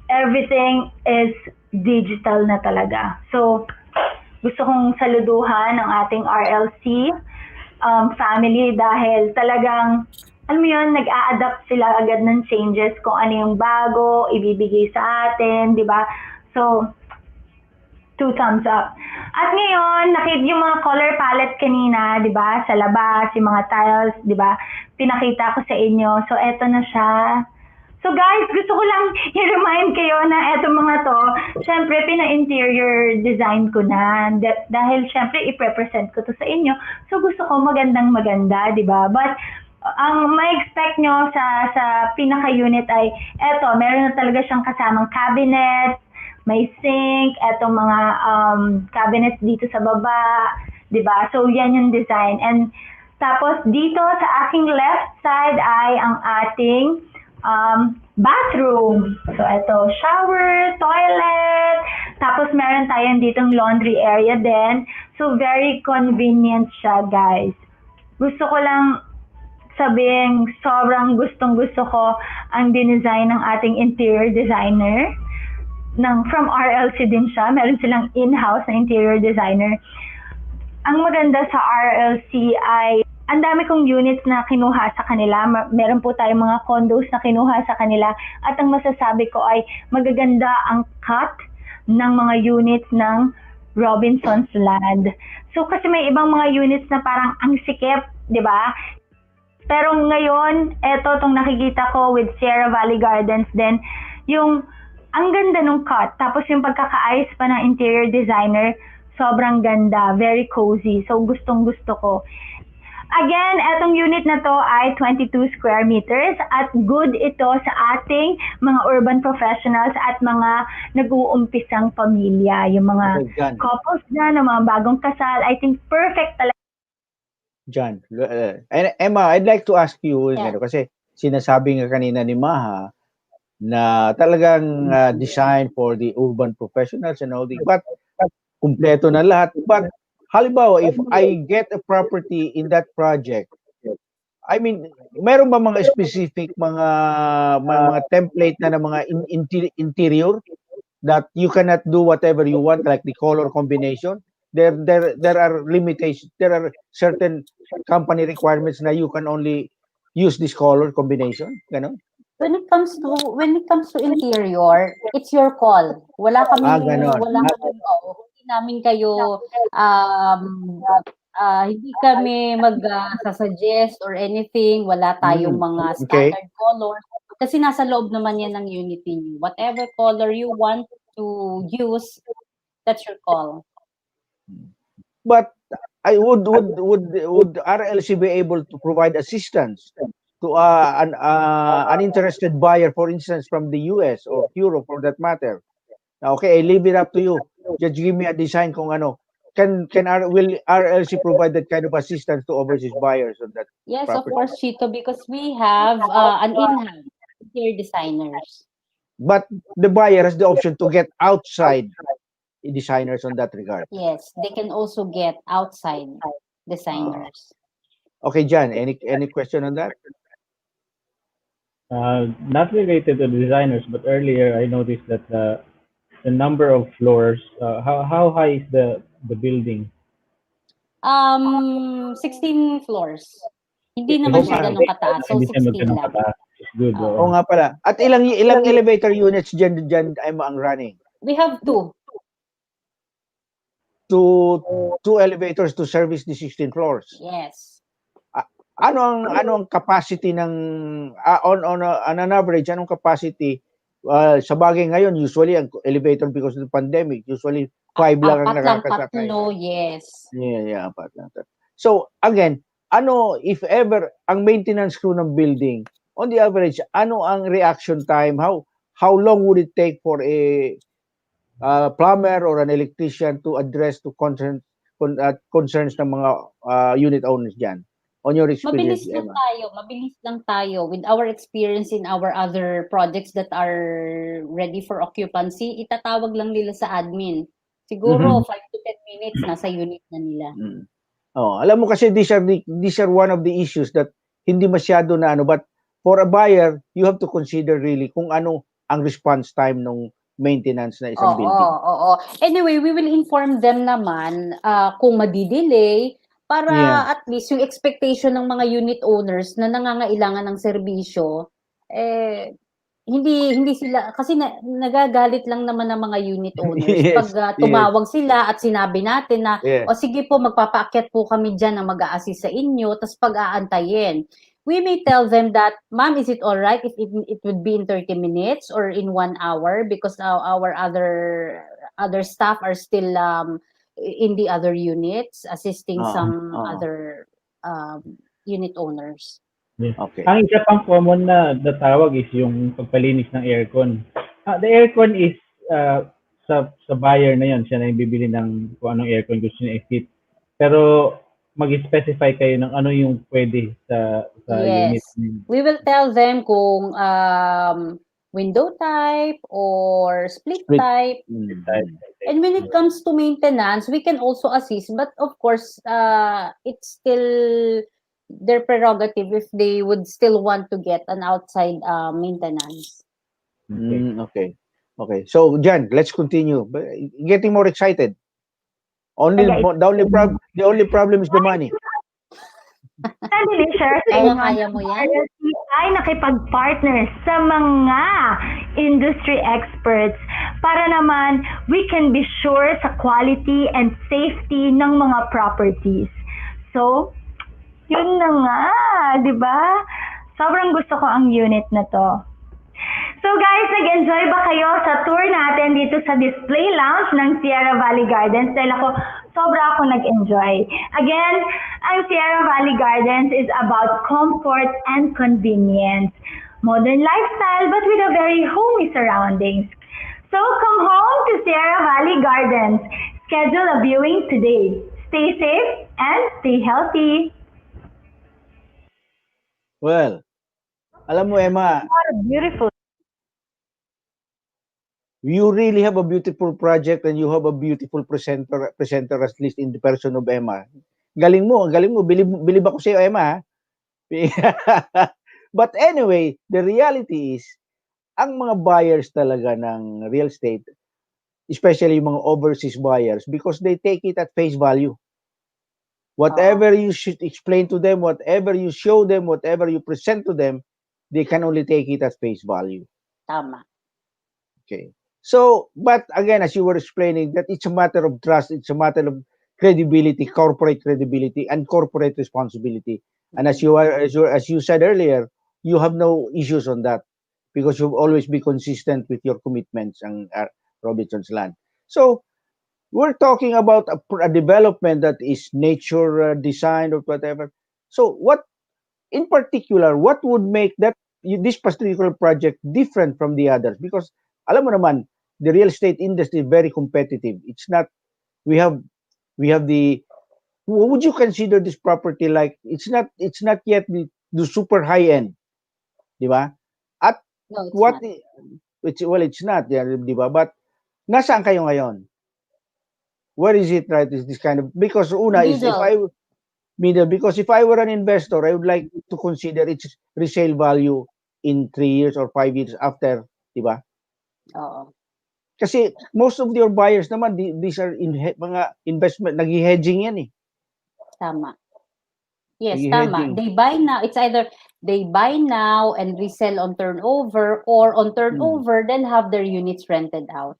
Everything is digital na talaga. So, gusto kong saluduhan ang ating RLC family dahil talagang, alam mo yun, nag-a-adapt sila agad ng changes kung ano yung bago, ibibigay sa atin, di ba? So, 2 thumbs up. At ngayon, nakita yung mga color palette kanina, di ba? Sa labas, yung mga tiles, di ba? Pinakita ko sa inyo. So, eto na siya. So guys, gusto ko lang i-remind kayo na eto mga to, syempre pina-interior design ko na. Dahil syempre i-represent ko to sa inyo. So gusto ko magandang maganda, di ba? But ang ma-expect nyo sa pinaka-unit ay eto, meron na talaga siyang kasamang cabinet, may sink, etong mga cabinets dito sa baba, di ba? So yan yung design. And tapos dito sa aking left side ay ang ating bathroom. So, ito, shower, toilet, tapos meron tayong ditong laundry area din. So, very convenient siya, guys. Gusto ko lang sabihin, sobrang gustong-gusto ko ang dinesign ng ating interior designer. From RLC din siya. Meron silang in-house na interior designer. Ang maganda sa RLC ay ang dami kong units na kinuha sa kanila. Meron po tayong mga condos na kinuha sa kanila. At ang masasabi ko ay magaganda ang cut ng mga units ng Robinson's Land. So kasi may ibang mga units na parang ang sikip, di ba? Pero ngayon, eto tong nakikita ko with Sierra Valley Gardens din, yung ang ganda nung cut. Tapos yung pagkakaayos pa ng interior designer, sobrang ganda, very cozy. So gustong gusto ko. Again, etong unit na to ay 22 square meters at good ito sa ating mga urban professionals at mga nag-uumpisang pamilya. Yung mga Okay, Jan. couples na, ng mga bagong kasal, I think perfect talaga. Jan, and Emma, I'd like to ask you, Yeah. kasi sinasabi nga kanina ni Maha na talagang design for the urban professionals and all the, but kumpleto na lahat. But halimbawa, if I get a property in that project, I mean, meron ba mga specific mga template na ng mga interior that you cannot do whatever you want, like the color combination? There are limitations. There are certain company requirements na you can only use this color combination. Ganon? When it comes to interior, it's your call. Ganon. Hindi namin kayo hindi kami suggest or anything. Wala tayong mga Okay. standard colors kasi nasa loob naman yan ng unit niyo. Whatever color you want to use, that's your call. But I would RLC be able to provide assistance to an interested buyer, for instance, from the US or Europe for that matter? Now, okay, I leave it up to you. Just give me a design kung ano. Will RLC provide that kind of assistance to overseas buyers on that Yes, property? of course, Chito, because we have an in-house interior designers. But the buyer has the option to get outside designers on that regard. Yes, they can also get outside designers. Okay, Jan, any question on that? Not related to designers, but earlier I noticed that the number of floors, how high is the building? 16 floors. Hindi naman siya ganun kataas. So, Hindi siya 16 magganong lang. kataas. It's good. Oo. Oo nga pala. At ilang elevator units dyan ay ang running? We have 2. Two elevators to service the 16 floors. Yes. Ano ang capacity ng on an average, anong capacity sa bagay ngayon usually ang elevator because of the pandemic usually 5 lang ang nakakasakay. Tatlo, yes. Yeah, apat lang. So again, if ever ang maintenance crew ng building on the average, ano ang reaction time? How long would it take for a plumber or an electrician to address to concerns ng mga unit owners diyan? On your experience, Mabilis lang tayo. With our experience in our other projects that are ready for occupancy, itatawag lang nila sa admin. Siguro 5 to 10 minutes nasa unit na nila. Alam mo kasi these are one of the issues that hindi masyado na but for a buyer, you have to consider really kung ano ang response time ng maintenance na isang building. Oo. Anyway, we will inform them naman kung madidelay para at least yung expectation ng mga unit owners na nangangailangan ng serbisyo, hindi sila, kasi nagagalit lang naman ng mga unit owners pag tumawag sila at sinabi natin na, o sige po, magpapaakyat po kami dyan na mag-a-assist sa inyo, tapos pag-aantayin. We may tell them that, ma'am, is it alright if it would be in 30 minutes or in 1 hour because our other staff are still in the other units assisting some other unit owners. Yes. Okay. Ang isa pang common na tawag is yung pagpalinis ng aircon. The aircon is sa buyer na yon, siya na yung bibili ng kung anong aircon gusto niya i-fit. Pero mag-specify kayo ng ano yung pwede sa unit. We will tell them kung window type or split type. And when it comes to maintenance, we can also assist, but of course, it's still their prerogative if they would still want to get an outside maintenance. Okay. So, Jan, let's continue. Getting more excited. The only problem is the money. Kaya mo yan? RLC ay nakipag-partner sa mga industry experts para naman we can be sure sa quality and safety ng mga properties. So, yun na nga, di ba? Sobrang gusto ko ang unit na to. So guys, nag-enjoy ba kayo sa tour natin dito sa display lounge ng Sierra Valley Gardens? Dahil sobra ako nag-enjoy. Again, ang Sierra Valley Gardens is about comfort and convenience. Modern lifestyle but with a very homey surroundings. So come home to Sierra Valley Gardens. Schedule a viewing today. Stay safe and stay healthy. Well, alam mo, Emma, What a beautiful. you really have a beautiful project and you have a beautiful presenter at least in the person of Emma. Galing mo, galing mo. Bilib ako sa iyo, Emma. But anyway, the reality is, ang mga buyers talaga ng real estate, especially yung mga overseas buyers, because they take it at face value. Whatever you should explain to them, whatever you show them, whatever you present to them, they can only take it at face value. Tama. Okay. So, but again, as you were explaining, that it's a matter of trust, it's a matter of credibility, corporate credibility, and corporate responsibility. And as you said earlier, you have no issues on that because you've always be consistent with your commitments and Robinson's Land. So, we're talking about a development that is nature designed or whatever. So, what in particular, what would make this particular project different from the others? Because alam mo naman, the real estate industry is very competitive. It's not we have the what would you consider this property like? It's not yet the super high end, di ba? At No, it's what not. it's not, yeah, di ba? But nasaan kayo ngayon? Where is it right? Is this kind of because una is Middle. because if I were an investor, I would like to consider its resale value in 3 years or 5 years after, di ba? Oo. Kasi most of your buyers naman, these are mga investment, nag-hedging yan eh. Tama. Yes, tama. Nag-hedging. They buy now. It's either they buy now and resell on turnover, or on turnover, then have their units rented out.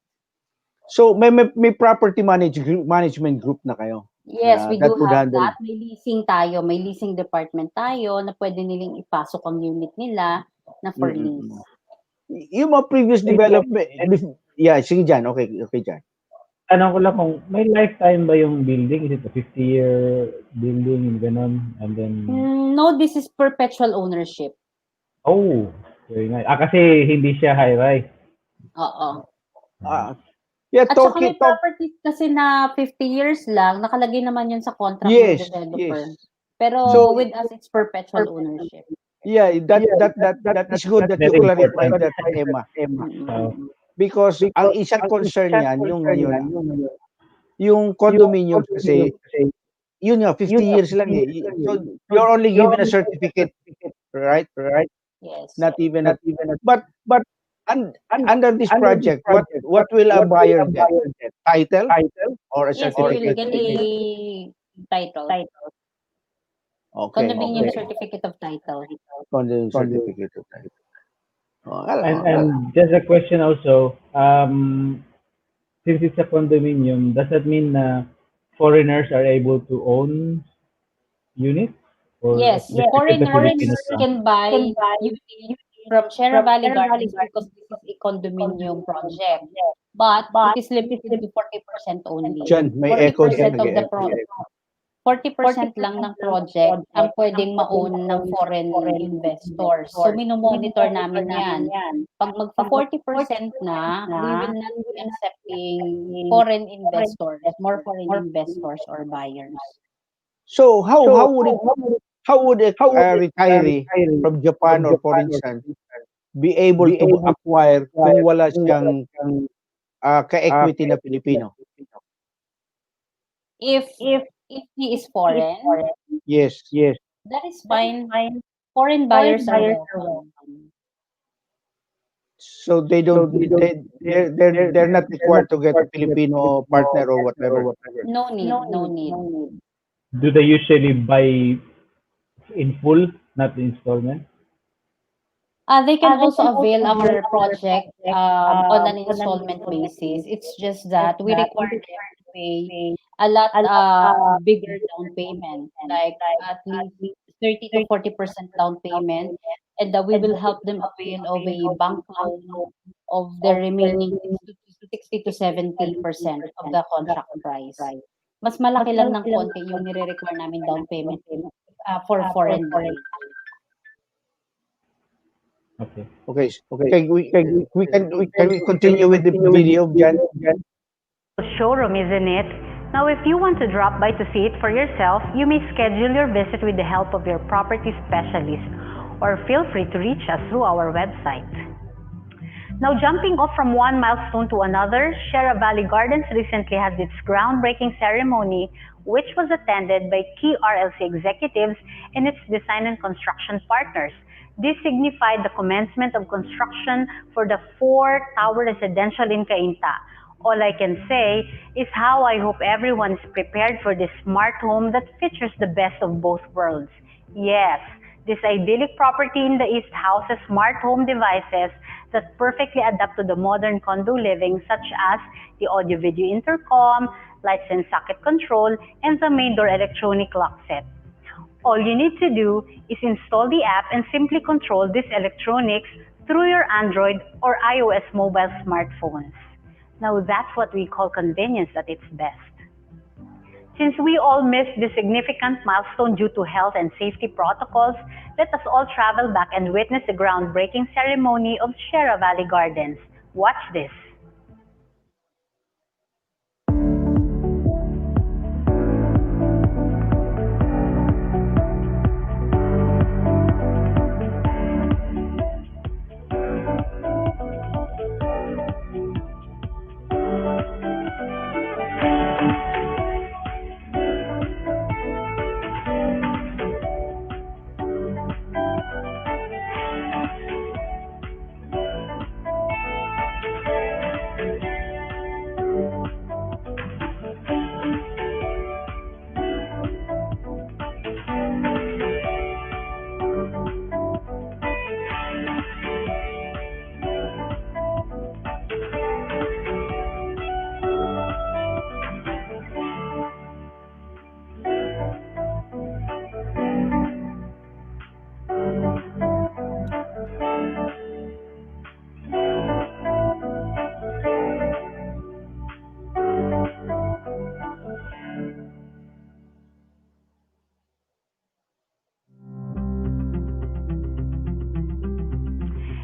So may property management group na kayo. Yes, we that do would have handle. that. May leasing tayo. May leasing department tayo na pwede nilang ipasok ang unit nila na for lease. Yung mga previous development, yeah, sige dyan. Okay dyan. Tanong ko lang kung may lifetime ba yung building? Is it a 50-year building and ganon? And then, No, this is perpetual ownership. oh, very nice. Kasi hindi siya high-rise. Oo. Yeah, At saka may properties kasi na 50 years lang, nakalagay naman yun sa contract ng developer. Yes. Pero So, with us, it's perpetual ownership. Yeah, that is good that you clarified that, Emma. Because ang isang concern niyan, yung ngayon, yung condominiums kasi, yun nga, 50 years lang eh. So, you're only given a certificate, right? Yes. Not even but under this project, what will a buyer get? Title or a Yes, we will certificate? get a title. Okay. Condominium certificate of title. Condominium certificate of title. And just a question also, since it's a condominium, does that mean foreigners are able to own units? Or Yes, foreigners can buy units from Sierra Valley Gardens because this is a condominium project. But it is limited to 40% only. Diyan, may echo dyan. 40% of the 40% lang ng project ang pwedeng ma-own ng foreign investors. So, minomonitor namin yan. Pag magpa-40% na, we will not be accepting foreign investors, more foreign investors or buyers. So, how would a retiree from Japan or for instance be able to acquire kung wala siyang ka-equity na Pilipino? If he is foreign, yes, that is fine. Foreign buyers are welcome. So they're not required to get a Filipino partner or whatever. No need. Do they usually buy in full, not installment? They can They also can avail also avail our our project project on an on an installment installment basis. basis. It's just Just that we that we require them require to pay pay a lot a lot bigger down bigger down payment, payment, like like at at least least 30 to 40% down 30% down payment, payment, and we and will then we help will them help them avail of avail a of a bank bank loan loan of the of the remaining remaining 60 to 60 to 70% of 70% the of the contract contract price. price. Mas Mas malaki lang ng malaki lang konti ng yung konti nire-require yung namin require down namin down payment payment for for foreign foreign buy. buyers. Okay. Okay, Okay. okay, can we Can we continue with the continue with the video, Jan? video, Jan? Showroom, isn't it? Now, if you want to drop by to see it for yourself, you may schedule your visit with the help of your property specialist, or feel free to reach us through our website. Now, jumping off from one milestone to another, Sierra Valley Gardens recently had its groundbreaking ceremony, which was attended by key RLC executives and its design and construction partners. This signified the commencement of construction for the four-tower residential in Cainta. All I can say is how I hope everyone is prepared for this smart home that features the best of both worlds. Yes, this idyllic property in the East houses smart home devices that perfectly adapt to the modern condo living, such as the audio-video intercom, lights and socket control, and the main door electronic lock set. All you need to do is install the app and simply control these electronics through your Android or iOS mobile smartphones. Now that's what we call convenience at its best. Since we all missed this significant milestone due to health and safety protocols, let us all travel back and witness the groundbreaking ceremony of Sierra Valley Gardens. Watch this.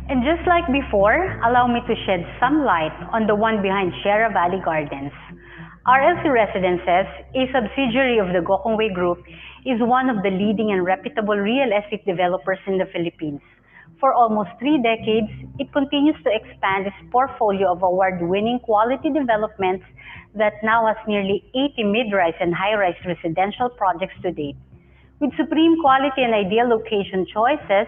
And just like before, allow me to shed some light on the one behind Sierra Valley Gardens. RLC Residences, a subsidiary of the Gokongwei Group, is one of the leading and reputable real estate developers in the Philippines. For almost 3 decades, it continues to expand its portfolio of award-winning quality developments that now has nearly 80 mid-rise and high-rise residential projects to date. With supreme quality and ideal location choices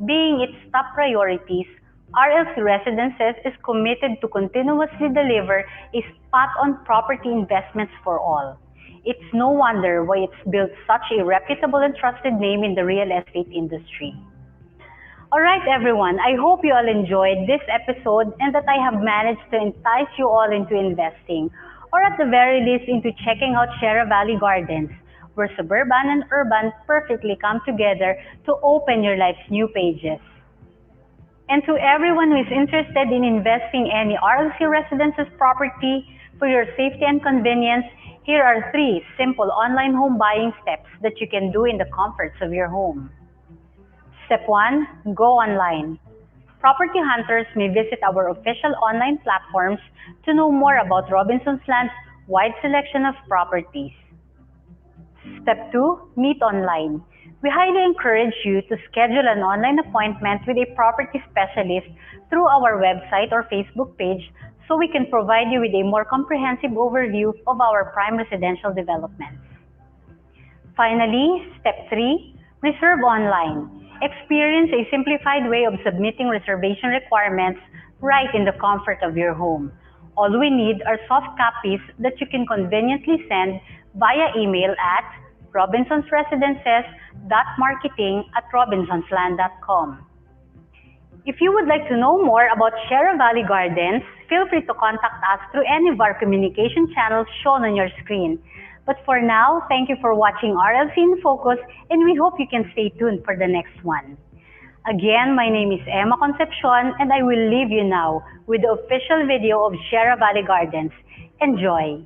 being its top priorities, RLC Residences is committed to continuously deliver a spot-on property investments for all. It's no wonder why it's built such a reputable and trusted name in the real estate industry. Alright everyone, I hope you all enjoyed this episode and that I have managed to entice you all into investing, or at the very least into checking out Sierra Valley Gardens, where suburban and urban perfectly come together to open your life's new pages. And to everyone who is interested in investing any RLC Residences property for your safety and convenience, here are 3 simple online home buying steps that you can do in the comforts of your home. Step 1. Go online. Property hunters may visit our official online platforms to know more about Robinson's Land's wide selection of properties. Step 2. Meet online. We highly encourage you to schedule an online appointment with a property specialist through our website or Facebook page so we can provide you with a more comprehensive overview of our prime residential developments. Finally, step 3, reserve online. Experience a simplified way of submitting reservation requirements right in the comfort of your home. All we need are soft copies that you can conveniently send via email at robinsonsresidences.marketing@robinsonsland.com. If you would like to know more about Sierra Valley Gardens, feel free to contact us through any of our communication channels shown on your screen. But for now, thank you for watching RLC in Focus, and we hope you can stay tuned for the next one. Again, my name is Emma Concepcion, and I will leave you now with the official video of Sierra Valley Gardens. Enjoy!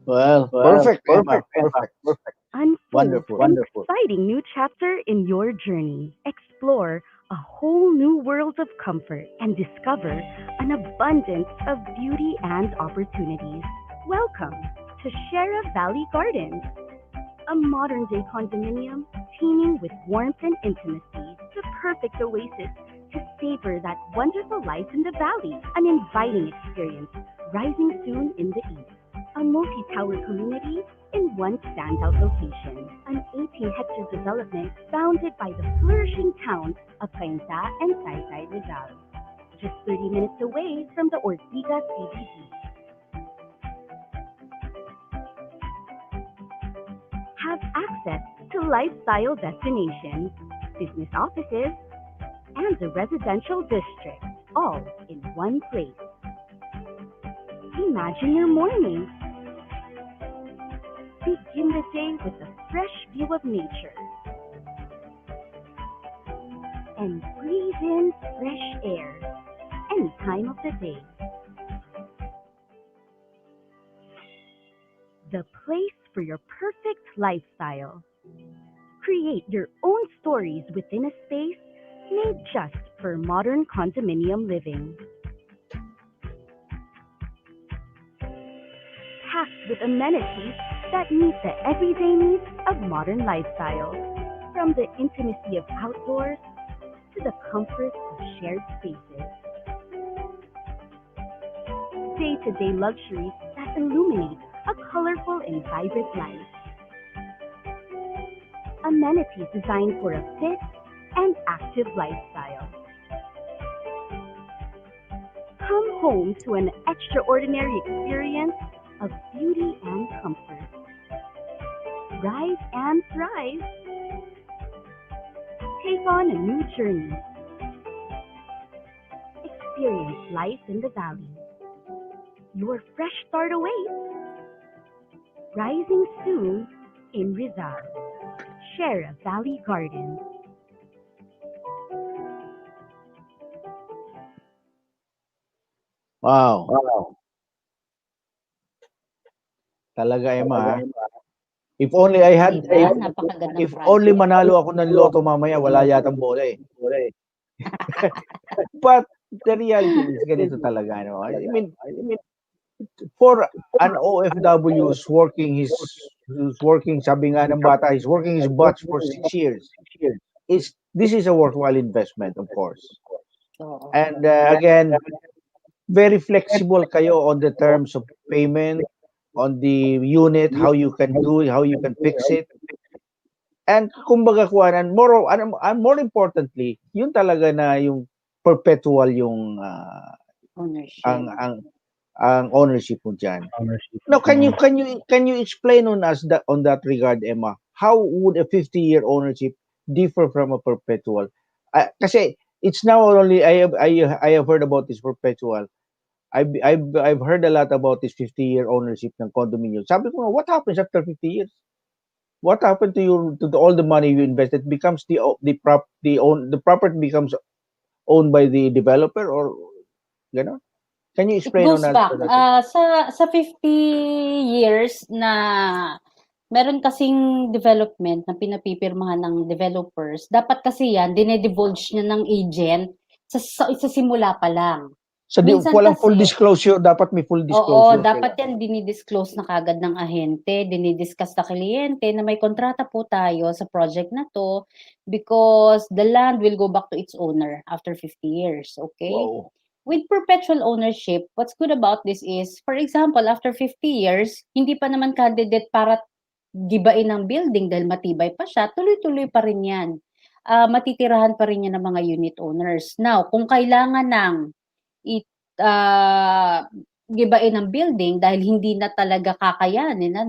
Well, perfect, Emma. Perfect. Unfold Wonderful. an exciting new chapter in your journey. Explore a whole new world of comfort and discover an abundance of beauty and opportunities. Welcome to Sierra Valley Gardens, a modern-day condominium teeming with warmth and intimacy, the perfect oasis to savor that wonderful life in the valley. An inviting experience rising soon in the east. A multi-tower community in one standout location. An 18-hectare development bounded by the flourishing towns of Cainta and Taytay, Rizal. Just 30 minutes away from the Ortigas CBD. Have access to lifestyle destinations, business offices, and a residential district, all in one place. Imagine your morning. Begin the day with a fresh view of nature and breathe in fresh air any time of the day. The place for your perfect lifestyle. Create your own stories within a space made just for modern condominium living. Packed with amenities that meet the everyday needs of modern lifestyle, from the intimacy of outdoors to the comfort of shared spaces. Day-to-day luxuries that illuminate a colorful and vibrant life. Amenities designed for a fit and active lifestyle. Come home to an extraordinary experience of beauty and comfort. Rise and thrive. Take on a new journey. Experience life in the valley. Your fresh start awaits. Rising soon in Rizal. Sierra Valley Gardens. Wow. Talaga, Emma. If only I had, Diba? Napakagandang if only project. manalo ako ng loto mamaya, wala yatang bola eh. But the reality is, ganito talaga. No? I mean, for an OFW who's working, sabi nga ng bata, he's working his butts for 6 years. This is a worthwhile investment, of course. Oo. And again, very flexible kayo on the terms of payment, on the unit, how you can do it, how you can fix it. And kumbaga kuan, and more importantly, yun talaga na yung perpetual yung Ownership. ang ownership mo diyan. Ownership. Now, can you explain on us on that regard, Emma? How would a 50-year ownership differ from a perpetual? Kasi it's now only I have heard about this perpetual. I've heard a lot about this 50-year ownership ng condominium. Sabi ko, what happens after 50 years? What happened to you all the money you invested? Becomes the property becomes owned by the developer, or gano'n? Can you It explain goes on back. that? Sa 50 years na meron kasing development na pinapipirmahan ng developers, dapat kasi yan, dinedivulge niya ng agent sa simula pa lang. So, Minsan walang full kasi- disclosure, dapat may full Oo, disclosure. dapat yan dinidisclose na kagad ng ahente, dinidiscuss sa kliyente na may kontrata po tayo sa project na to because the land will go back to its owner after 50 years, okay? Wow. With perpetual ownership, what's good about this is, for example, after 50 years, hindi pa naman candidate para gibain ng building dahil matibay pa siya, tuloy-tuloy pa rin yan. Matitirahan pa rin yan ng mga unit owners. Now, kung kailangan ng gibain ng building dahil hindi na talaga kakayanin,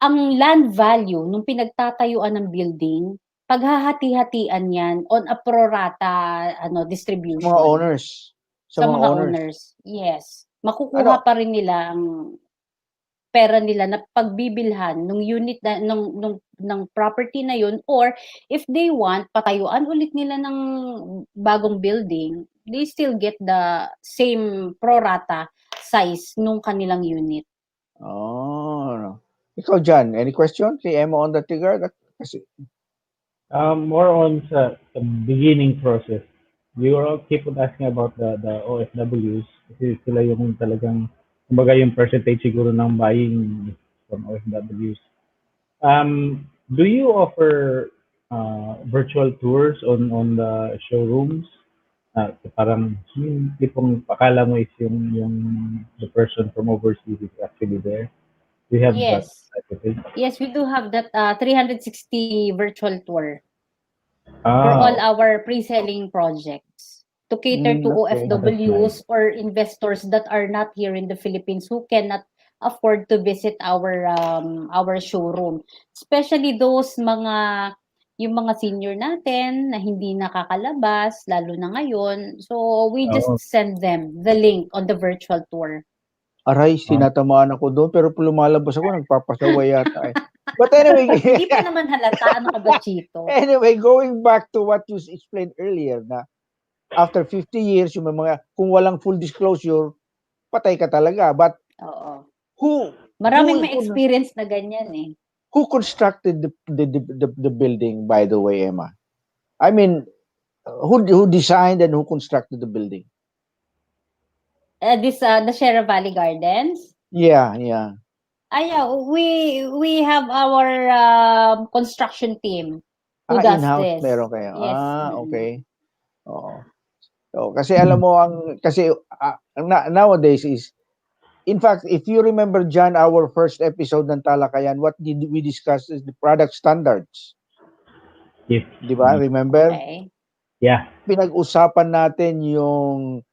ang land value nung pinagtatayuan ng building, paghahati-hatian yan on a pro rata Mga distribution owners. sa mga owners. Yes. Makukuha Ano? pa rin nila ang pera nila na pagbibilhan nung unit na ng property na yun, or if they want patayuan ulit nila ng bagong building, they still get the same pro rata size nung kanilang unit. Oh. Ikaw, John, any question kay Emma on that regard? Kasi, More on sa beginning process. You all keep on asking about the OFWs kasi sila yung talagang kumbaga yung percentage siguro ng buying from OFWs. Do you offer virtual tours on the showrooms? Parang yung tipong akala mo is yung the person from overseas is actually there. Do you have that Yes. type of thing? Yes, we do have that 360 virtual tour for all Ah, our pre-selling projects to cater to okay. that's nice. OFWs or investors that are not here in the Philippines who cannot afford to visit our showroom. Especially those yung mga senior natin na hindi nakakalabas lalo na ngayon. So we just Oo. send them the link on the virtual tour. Aray, Ah, sinatamaan ako doon, pero lumalabas ako, nagpapasaway yata eh. But anyway, Hindi pa naman halata, ano ka ba, Chito? anyway, going back to what you explained earlier na after 50 years, yung mga, kung walang full disclosure, patay ka talaga. But Oo. who Maraming may who experience na ganyan eh. who constructed the building, by the way, Emma? I mean, who designed and who constructed the building? The Sierra Valley Gardens. Yeah. Yeah, we have our construction team who does In-house this. meron kayo. Yes. Okay. Oo. So, kasi alam mo kasi nowadays is, in fact, if you remember, John, our first episode ng Talakayan, what did we discuss is the product standards. yes. Di ba? Remember? Okay. Yeah. Pinag-usapan natin yung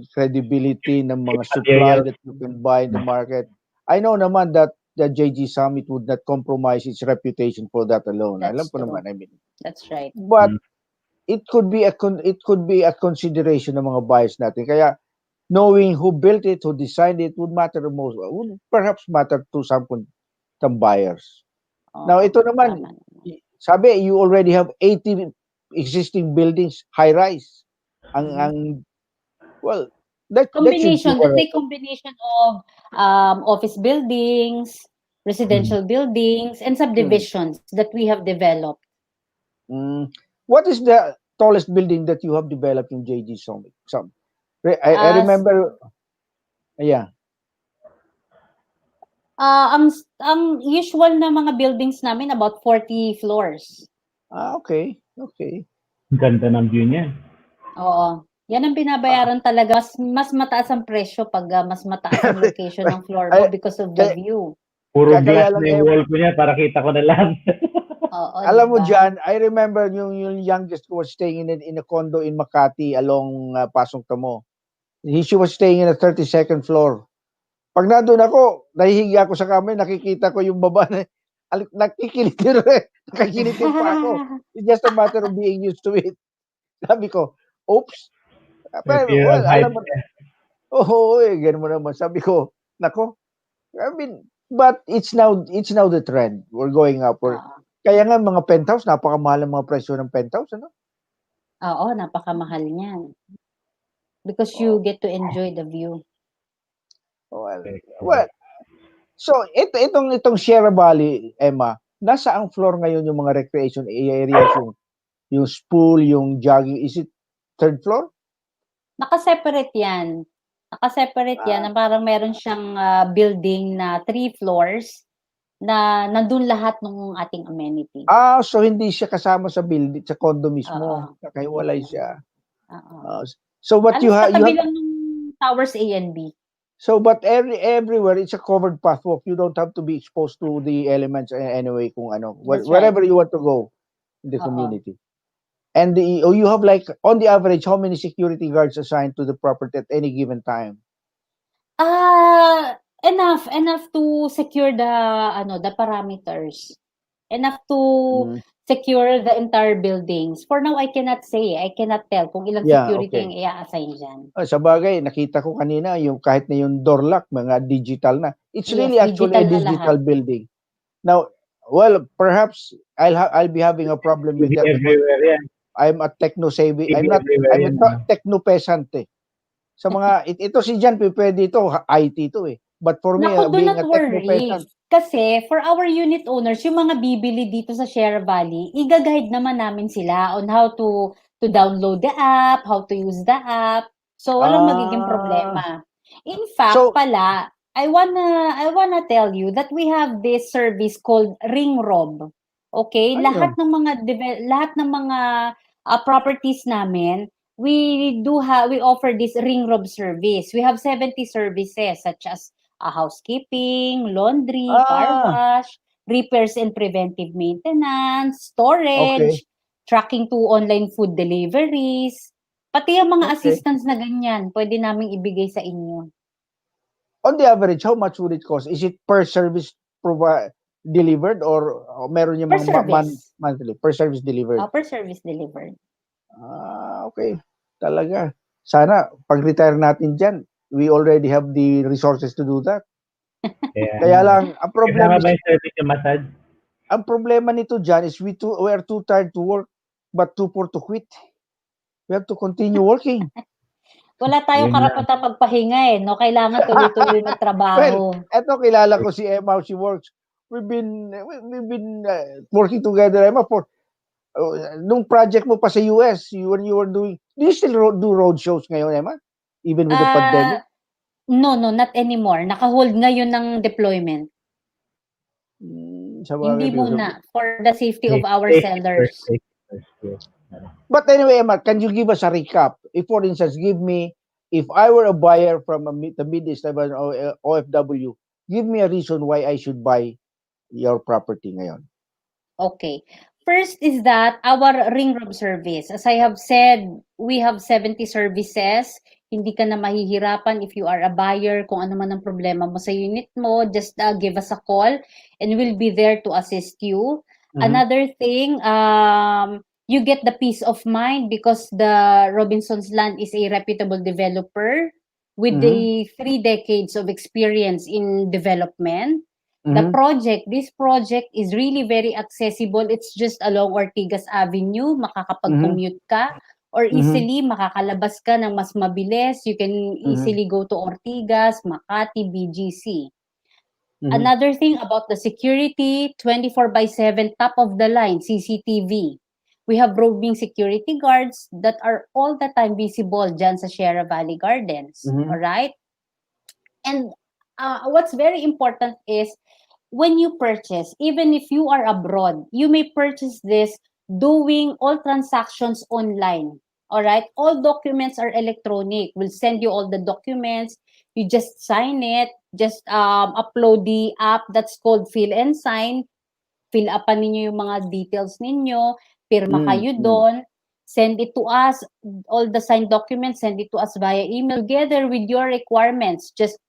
credibility ng mga supply Materials. that you can buy in the market. I know naman that the JG Summit would not compromise its reputation for that alone. Alam That's ko true. naman, I mean. That's right. But it could be a consideration ng mga buyers natin. Kaya knowing who built it, who designed it would perhaps matter to some buyers. Now, ito naman, Tama. sabi, you already have 80 existing buildings, high-rise. Well, that should Combination, give that's a combination of office buildings, residential buildings, and subdivisions that we have developed. What is the tallest building that you have developed in JG Summit? I remember, yeah. Ang usual na mga buildings namin about 40 floors. Okay. Ganda ng view niya. Oo. Yan ang binabayaran talaga. Mas mataas ang presyo pag mas mataas ang location ng floor mo because of the view. Puro Kaya glass lang, na yung wall ko niya para kita ko na lang. Oo, alam mo, diba? John, I remember yung youngest was staying in a condo in Makati along Pasong Tamo. She was staying in a 32nd floor. Pag nandun ako, nahihiga ako sa kamay, nakikita ko yung baba na nakikilitir pa ako. It's just a matter of being used to it. Sabi ko, oops. Pero, Fear well, of height alam mo, niya. ganun mo naman. Sabi ko, nako, I mean, but it's now the trend. We're going upward. Kaya nga mga penthouse, napakamahal ang mga presyo ng penthouse, ano? Oo, napakamahal niyan. Because you get to enjoy the view. Well, so itong Sierra Valley, Emma, nasa ang floor ngayon yung mga recreation areas, yung pool, yung jogging, is it third floor? Naka-separate yan. Na parang meron siyang building na 3 floors na nandun lahat ng ating amenities. So hindi siya kasama sa building, sa condo mismo. Nakahiwalay siya. So what you have katabi lang ng towers A and B. So but everywhere it's a covered pathwalk. You don't have to be exposed to the elements anyway kung ano. Wherever you want to go in the community. And you have like, on the average, how many security guards assigned to the property at any given time? Enough to secure the parameters. Enough to Mm. secure the entire buildings. For now, I cannot say. I cannot tell kung ilang Yeah, security ang okay. i-assign dyan. Sa bagay, nakita ko kanina yung kahit na yung door lock, mga digital na. It's Yes, really actually a digital na digital lahat. building. Now, well, perhaps I'll be having a problem with Hindi that because everywhere yan. I'm a techno savvy. Hindi everywhere I'm a yan. techno peasant eh. Sa mga ito si Jan pwede ito, IT to eh. But for me, Naku, do being not a techno worry. peasant, Kasi for our unit owners, yung mga bibili dito sa Share Valley, i-guide naman namin sila on how to download the app, how to use the app. So walang magiging ah, problema. In fact so pala, I wanna tell you that we have this service called Ring Rob. Okay? ano yun? Lahat ng mga properties namin, we offer this Ring Rob service. We have 70 services such as housekeeping, laundry, car Ah, wash, repairs and preventive maintenance, okay. storage, tracking to online food deliveries, pati yung mga Okay. assistance na ganyan, pwede naming ibigay sa inyo. On the average, how much would it cost? Is it per service delivered or meron yung Per mga service. monthly per service delivered? Per service delivered. Okay. Talaga. Sana pag-retire natin diyan, we already have the resources to do that. Kaya lang ang Kasama problema ba yung service yung massage? ang problema nito diyan is we are too tired to work but too poor to quit. We have to continue working. Wala tayong Yun lang. karapatang magpahinga eh, no? Kailangan tuloy-tuloy Well, magtrabaho. eto kilala ko si Emma, she works. We've been working together, Emma, for nung project mo pa sa US, when you were doing, do you still do road shows ngayon, Emma? Even with the pandemic? No, not anymore. Naka-hold ngayon ng deployment. Sa Hindi bagay, muna, for the safety of our Safety sellers. first, safety first, yes. But anyway, Emma, can you give us a recap? If, for instance, if I were a buyer from the Middle-East OFW, give me a reason why I should buy your property ngayon. Okay. First is that our ring room service. As I have said, we have 70 services. Hindi ka na mahihirapan if you are a buyer, kung ano man ang problema mo sa unit mo, just give us a call and we'll be there to assist you. Another thing, you get the peace of mind because the Robinson's Land is a reputable developer with the 3 decades of experience in development. This project is really very accessible. It's just along Ortigas Avenue. Makakapag-commute ka or easily makakalabas ka ng mas mabilis. You can easily go to Ortigas, Makati, BGC. Another thing about the security, 24/7 top of the line CCTV. We have roving security guards that are all the time visible dyan sa Sierra Valley Gardens. All right? And what's very important is when you purchase, even if you are abroad, you may purchase this doing all transactions online. All right? All documents are electronic. We'll send you all the documents. You just sign it. Just upload the app that's called Fill and Sign. Fill upan ninyo yung mga details ninyo. Pirma kayo doon. Send it to us. All the signed documents, send it to us via email together with your requirements. Just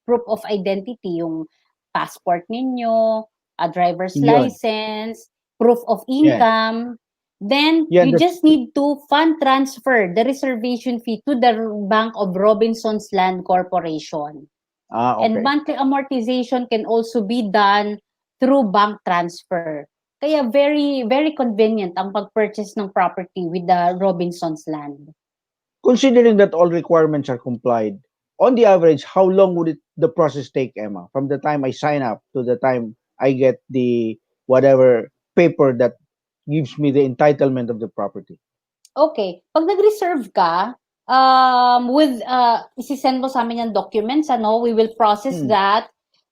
proof of identity, yung passport ninyo, a driver's license, proof of income. Then, you just need to fund transfer the reservation fee to the Bank of Robinson's Land Corporation. Okay. And monthly amortization can also be done through bank transfer. Kaya very, very convenient ang pag-purchase ng property with the Robinson's Land. Considering that all requirements are complied, on the average, how long would the process take, Emma? From the time I sign up to the time I get the whatever paper that gives me the entitlement of the property? Okay. Pag nag-reserve ka, isisend mo sa amin yung documents, we will process that.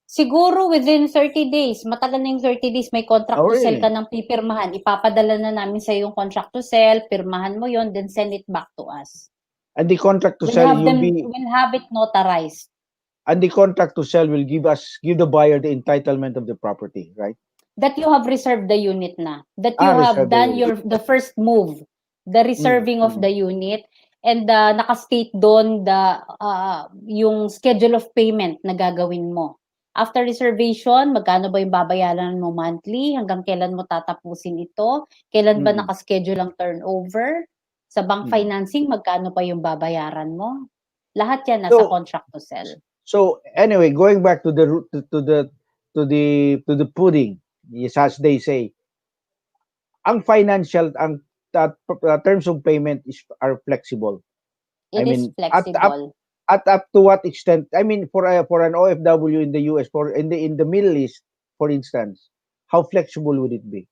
Siguro within 30 days, matagal na yung 30 days, may contract to sell ka ng pipirmahan. Ipapadala na namin sa yung contract to sell, pirmahan mo yon, then send it back to us. And the contract to sell we'll have it notarized. And the contract to sell will give the buyer the entitlement of the property, right? That you have reserved the unit na. That you have done the first move, the reserving of the unit, and naka-state doon yung schedule of payment na gagawin mo. After reservation, magkano ba yung babayaran mo monthly? Hanggang kailan mo tatapusin ito? Kailan ba Mm. nakaschedule ang turnover? Sa bank Mm. financing, magkano pa yung babayaran mo? Lahat yan nasa So, contract to sell. so anyway, going back to the to the pudding, yes, as they say, ang financial, ang terms of payment are flexible. I It is mean, flexible. up to what extent? I mean, for an OFW in the US, for in the Middle East, for instance, how flexible would it be?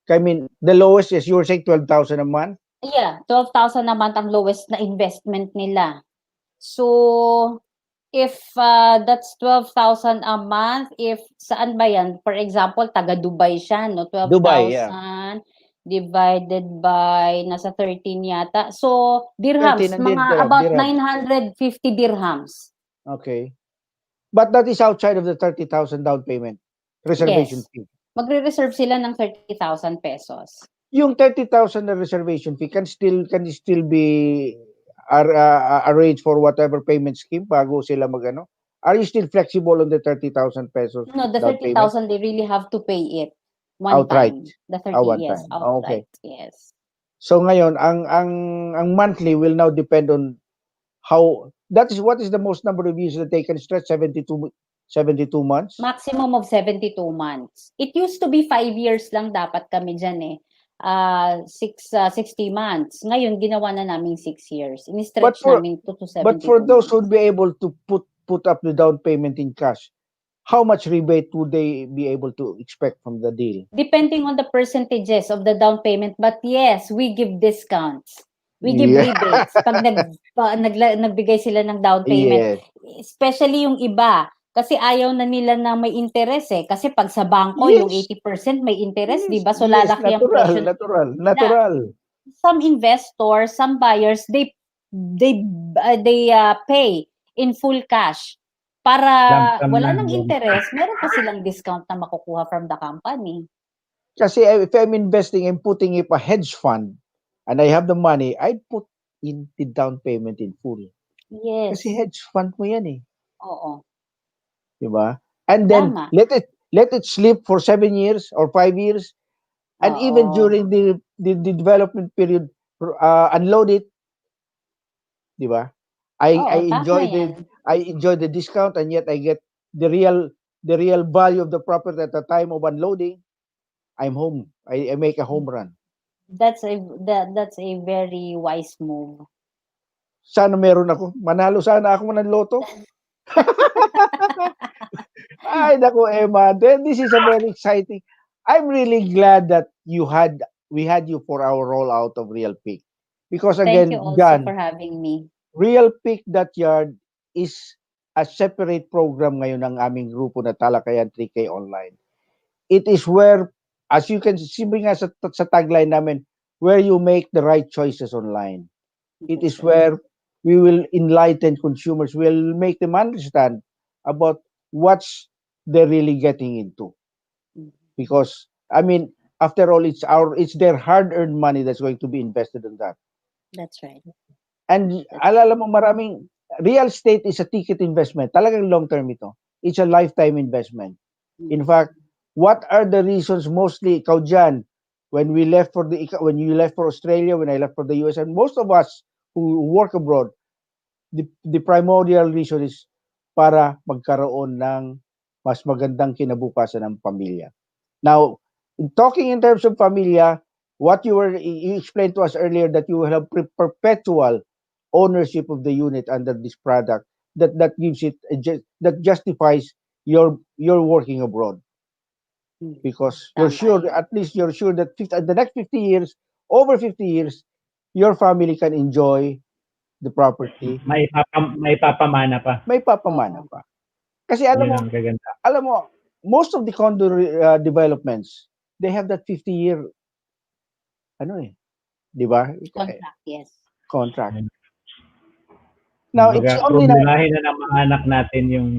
I mean, the lowest is, you were saying 12,000 a month. Yeah, 12,000 a month ang lowest na investment nila. So, if that's 12,000 a month, if saan ba yan? For example, taga Dubai siya, no? Dubai, yeah. 12,000 divided by nasa 13 yata. So, dirhams, 13 mga dirham, about dirham. 950 dirhams. Okay. But that is outside of the 30,000 down payment reservation Yes. fee. Magre-reserve sila ng 30,000 pesos. Yung 30,000 na reservation fee can still be arranged for whatever payment scheme bago sila magano. Are you still flexible on the 30,000 pesos No, the down payment? 30,000 they really have to pay it one Outright. time. The 30, One yes, time. Okay. outright. Yes. So ngayon, ang monthly will now depend on how, that is what is the most number of years that they can stretch, 72 months? Maximum of 72 months. It used to be 5 years lang dapat kami dyan eh. 60 months. Ngayon, ginawa na namin 6 years. But Ini-stretch for namin to but 72 for those months. who would be able to put up the down payment in cash, how much rebate would they be able to expect from the deal? Depending on the percentages of the down payment. But yes, we give discounts. We give Yeah. rebates. Pag nagbigay sila ng down payment. Yes. Especially yung iba. Kasi ayaw na nila na may interest eh. Kasi pag sa bangko, yung Yes. 80% may interest, di Yes, ba? So yes, lalaki ang presyo. natural. Some investors, some buyers, they pay in full cash para Lump sum wala na, nang lump. interest, meron pa silang discount na makukuha from the company. Kasi if I'm investing and putting in a hedge fund and I have the money, I'd put in the down payment in full. Yes. Kasi hedge fund mo yan eh. Oo. Diba? And then Tama. let it sleep for 7 years or 5 years, and even Oo. during the development period, unload it. Diba? I Oo, enjoy tama yan. I enjoy the discount, and yet I get the real value of the property at the time of unloading. I'm home. I make a home run. That's a very wise move. Sana meron ako. Manalo sana ako ng loto. Ay, naku, Emma. Then this is a very exciting. I'm really glad that we had you for our rollout of RealPik. Because Thank you again, also John, for having me. RealPik.Yard is a separate program ngayon ng aming grupo na Talakayan 3K Online. It is where, as you can see nga sa tagline namin, where you make the right choices online. It is where we will enlighten consumers. We'll make them understand about what's they're really getting into. Because, I mean, after all, it's their hard-earned money that's going to be invested in that. That's right. And alala mo, maraming, real estate is a ticket investment. Talagang long-term ito. It's a lifetime investment. In fact, what are the reasons mostly, ikaw dyan, when you left for Australia, when I left for the US, and most of us who work abroad, the primordial reason is para magkaroon ng mas magandang kinabukasan ng pamilya. Now, talking in terms of pamilya, you explained to us earlier that you will have perpetual ownership of the unit under this product that gives it that justifies your working abroad, because you're sure, at least you're sure that the next 50 years, over 50 years, your family can enjoy the property. May papamana pa. May papamana pa. Kasi Yun ang kaganda. alam mo, most of the condo developments, they have that 50-year, di ba? Contract, yes. Contract. Now, it's only problemahin na ng mga anak natin yung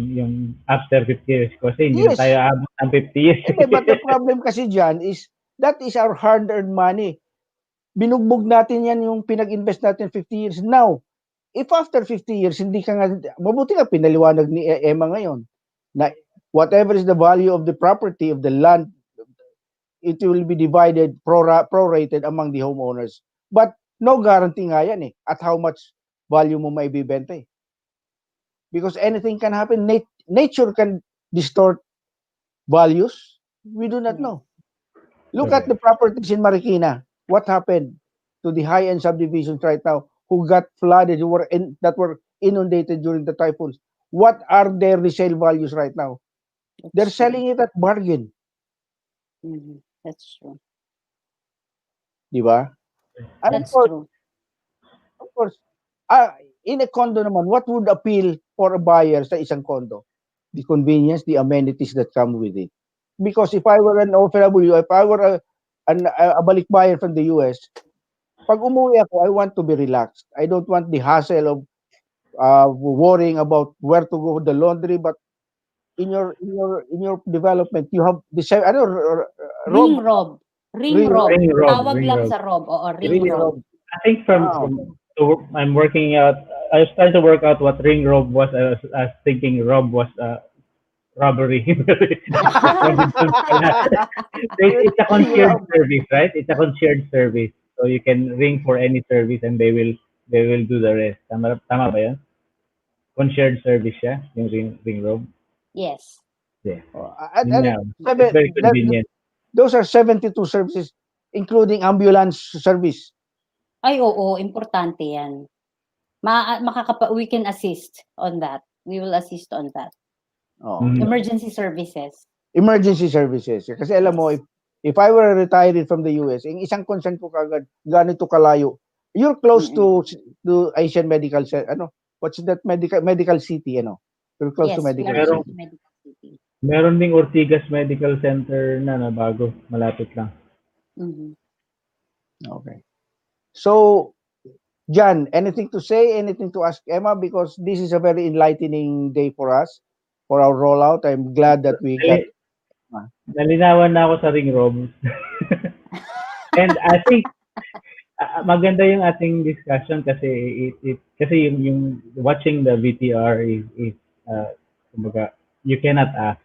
after 50 years kasi hindi na tayo abot ng 50 years. But the problem kasi dyan is, that is our hard-earned money. Binugbog natin yan yung pinag-invest natin 50 years. Now, if after 50 years, hindi ka nga, mabuti nga pinaliwanag ni Emma ngayon, na Whatever is the value of the property of the land, it will be divided prorated among the homeowners. But no guarantee nga yan eh at how much value mo may bibenta eh. Because anything can happen. Nature can distort values. We do not Yes. know. Look at Correct. the properties in Marikina. What happened to the high-end subdivisions right now who got flooded, that were inundated during the typhoons? What are their resale values right now? They're That's true. selling it at bargain, That's true. di ba? And That's true. of course, ah, in a condo naman, what would appeal for a buyer sa isang condo? The convenience, the amenities that come with it. Because if I were an OFW, if I were a balikbayan from the US, pag umuwi ako, I want to be relaxed. I don't want the hassle of worrying about where to go with the laundry. But in your development, you have the same. Ano, Ring Rob, rob. Ring ring rob. road, Ring rob, Tawag ring lang rob. sa rob. Oo, ring ring Ring- rob. road. I think Ah, from I'm working out. I was trying to work out what ring rob was. I was thinking rob was robbery. Robinsons pala. So it's a ring concierge road. service, right? It's a concierge service. So you can ring for any service and they will do the rest. Tama ba 'yun? Concierge service siya, yung ring rob. Yes. Yeah. And, Yun nga. It's seven, very convenient. those are 72 services, including ambulance service. Ay, oo, importante yan. We can assist on that. We will assist on that. Oh, Mhm. Emergency services. emergency services. Kasi alam mo, Yes. if I were retired from the US, yung isang concern ko kagad, ganito kalayo. You're close Mm-mm. to Asian Medical ano? What's that medical city, ano? You're close to Yes, we medical are Merong close to city. Medical City. meron ding Ortigas Medical Center na bago, malapit lang. Mhm. Okay. So, John, anything to say, anything to ask Emma? Because this is a very enlightening day for us, for our rollout. I'm glad that we got Nali nalinawan na ako sa ring rob. And I think maganda yung ating discussion kasi kasi yung watching the VTR is kumbaga you cannot ask,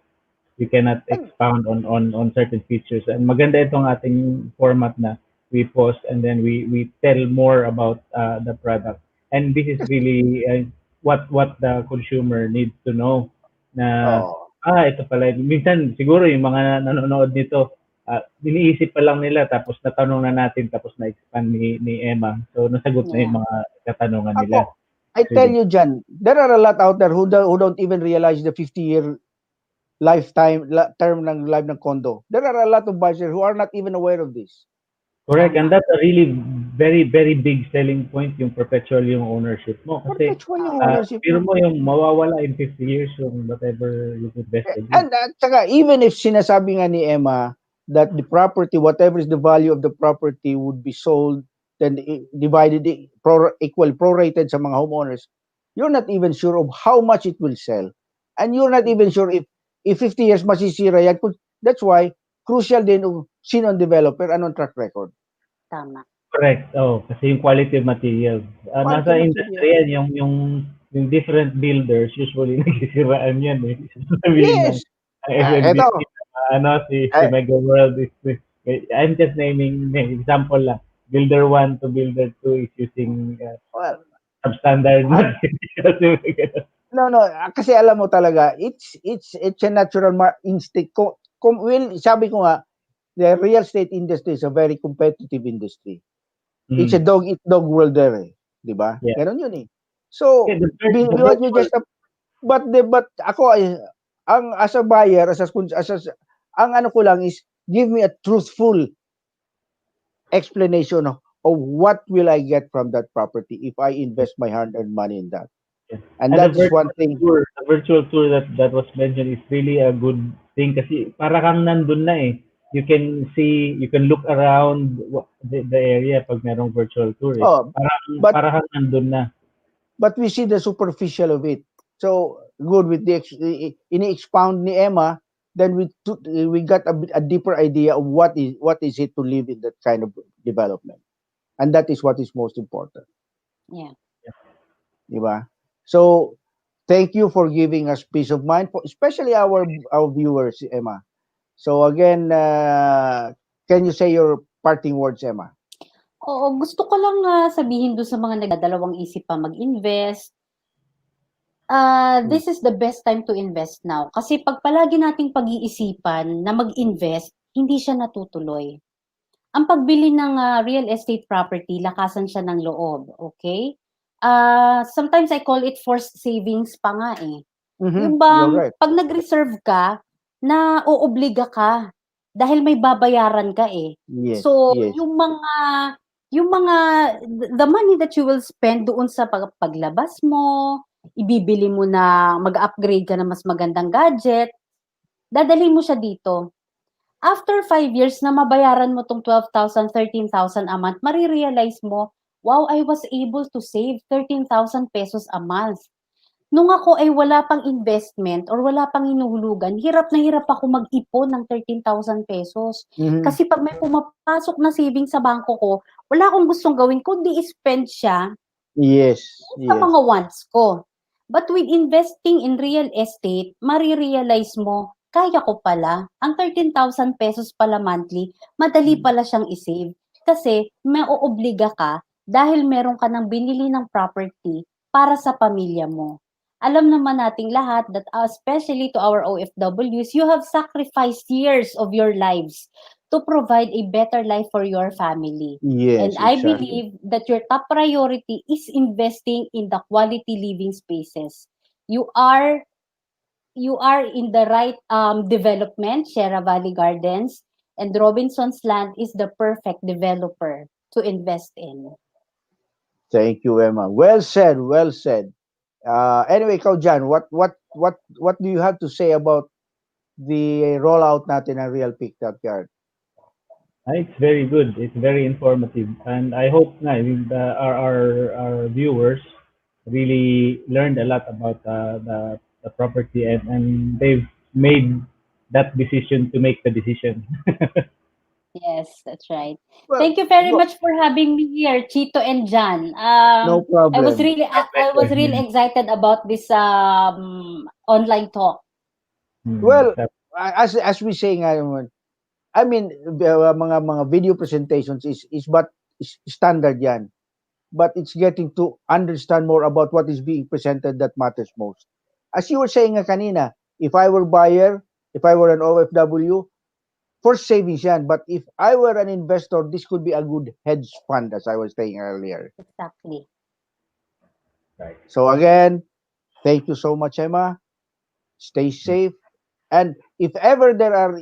you cannot expound on certain features, and maganda itong ating format na we post and then we tell more about the product, and this is really what the consumer needs to know na oh, ito pala minsan siguro yung mga nanonood nito iniisip pa lang nila tapos natanong na natin tapos na-expand ni Emma. So nasagot na Yeah. yung mga katanungan nila. ako, I tell Really. you, John, there are a lot out there who don't even realize the 50-year term ng life ng condo. There are a lot of buyers who are not even aware of this. Correct. And Tama. that's a really very, very big selling point yung perpetual yung ownership mo. Kasi Perpetual yung Oo. ownership biro mo. mo yung mawawala in 50 years yung whatever you've invested in. And saka, even if sinasabi nga ni Emma that the property, whatever is the value of the property would be sold, then divided, equal prorated sa mga homeowners, you're not even sure of how much it will sell. And you're not even sure if 50 years masisira yan. That's why, crucial din sino ang developer, anong track record. Tama. Correct. Oh, kasi yung quality of materials. Quality Nasa material. industry yan, yung different builders, usually nagsisiraan yan eh. Sabihin ng Yes. SMBC, Eto. si Uh, Mega World I'm just naming example lang. Builder 1 to Builder 2 is using well, substandard I, materials. no, kasi alam mo talaga, it's a natural instinct. Well, sabi ko nga, the real estate industry is a very competitive industry. It's a Mm. dog eat dog world there, eh. 'Di ba? Yeah. Ganon 'yun eh. So, Okay, the what you virtual just but ako ay ang as a buyer, ang ano ko lang is give me a truthful explanation of what will I get from that property if I invest my hard-earned money in that. yeah. And And that is one thing. the virtual tour that was mentioned is really a good thing kasi para kang nandun na eh. You can see, you can look around the area pag merong virtual tour eh. Oh, but Para kang nandun na. we see the superficial of it. So good with the ini-expound ni Emma, then we got a deeper idea of what is it to live in that kind of development, and that is what is most important, Yeah. di ba? So thank you for giving us peace of mind, for, especially our viewers, Emma. So again, can you say your parting words, Emma? Oo, gusto ko lang, sabihin dun sa mga nagdadalawang isip pa mag-invest, Mm. this is the best time to invest now. Kasi 'pag palagi nating pag-iisipan na mag-invest, hindi siya natutuloy. Ang pagbili ng, real estate property, lakasan siya ng loob, okay? Sometimes I call it forced savings pa nga, eh. Mm-hmm. Yung You're bang right. 'pag nag-reserve ka, naoobliga ka dahil may babayaran ka, eh. Yes, So, yes. yung mga the money that you will spend doon sa paglabas mo, ibibili mo na mag-upgrade ka ng mas magandang gadget, dadalhin mo siya dito. After 5 years na mabayaran mo 'tong 12,000, 13,000 a month, mare-realize mo, "Wow, I was able to save 13,000 pesos a month." Nung ako ay wala pang investment or wala pang hinuhulugan, hirap na hirap ako mag-ipon ng 13,000 pesos. Mm-hmm. Kasi 'pag may pumapasok na savings sa bangko ko, wala akong gustong gawin kundi i-spend siya Yes, sa yes. mga wants ko. But with investing in real estate, mare-realize mo, kaya ko pala, ang 13,000 pesos pala monthly, madali pala siyang i-save. Kasi maoobliga ka dahil meron ka ng binili ng property para sa pamilya mo. Alam naman nating lahat that especially to our OFWs, you have sacrificed years of your lives to provide a better life for your family. And Yes, I exactly. believe that your top priority is investing in the quality living spaces. You are you are in the right development, Sierra Valley Gardens, and Robinson's Land is the perfect developer to invest in. Thank you, Emma. Well said, well said. Anyway, ikaw Jan, what do you have to say about the rollout natin ng RealPik.Yard? It's very good. It's very informative, and I hope na our viewers really learned a lot about the property, and they've made that decision to make the decision. Yes, that's right. Well, Thank you very no, much for having me here, Chito and John. no I was problem. really I was really excited about this online talk. Well, That- as we say nga naman, I mean, mga video presentations is but is standard yan. But it's getting to understand more about what is being presented that matters most. As you were saying nga kanina, if I were buyer, if I were an OFW, for savings yan. But if I were an investor, this could be a good hedge fund, as I was saying earlier. Exactly. right. So again, thank you so much, Emma. Stay safe. And if ever there are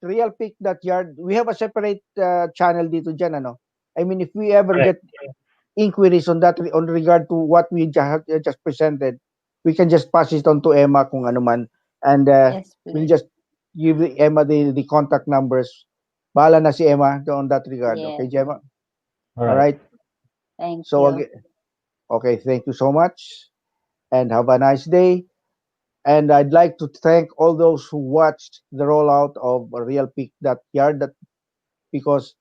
RealPik.Yard, we have a separate channel dito dyan, ano? I mean, if we ever Correct. get inquiries on that, on regard to what we just presented, we can just pass it on to Emma kung ano man. And Yes, we'll please. just give Emma the contact numbers. Bahala na si Emma on that regard. Okay, Yes. Gemma? All All right. right. Thank So, you. again, okay, thank you so much. And have a nice day. And I'd like to thank all those who watched the rollout of RealPik.Yard because,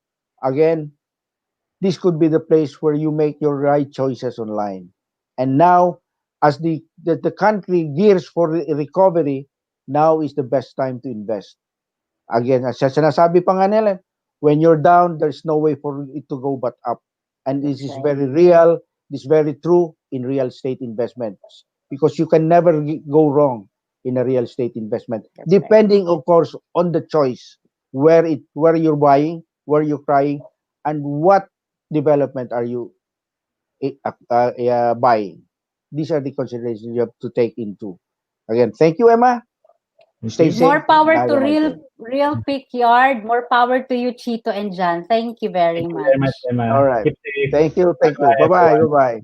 again, this could be the place where you make your right choices online. And now, as the country gears for recovery, now is the best time to invest. Again, as sinasabi pa nga nila, when you're down, there's no way for it to go but up. And this That's is right. very real, this is very true in real estate investments because you can never go wrong in a real estate investment, That's right. depending, of course, on the choice where you're buying, where you're trying, and what development are you buying. These are the considerations you have to take into. Again, thank you, Emma. Thank Stay you. safe. More power Have to a nice day. RealPik.Yard. More power to you, Chito and John. Thank you very Thank you very much, much. All Emma. right. Keep safe. Thank you. Bye Thank you. bye, Bye bye. Bye everyone. bye.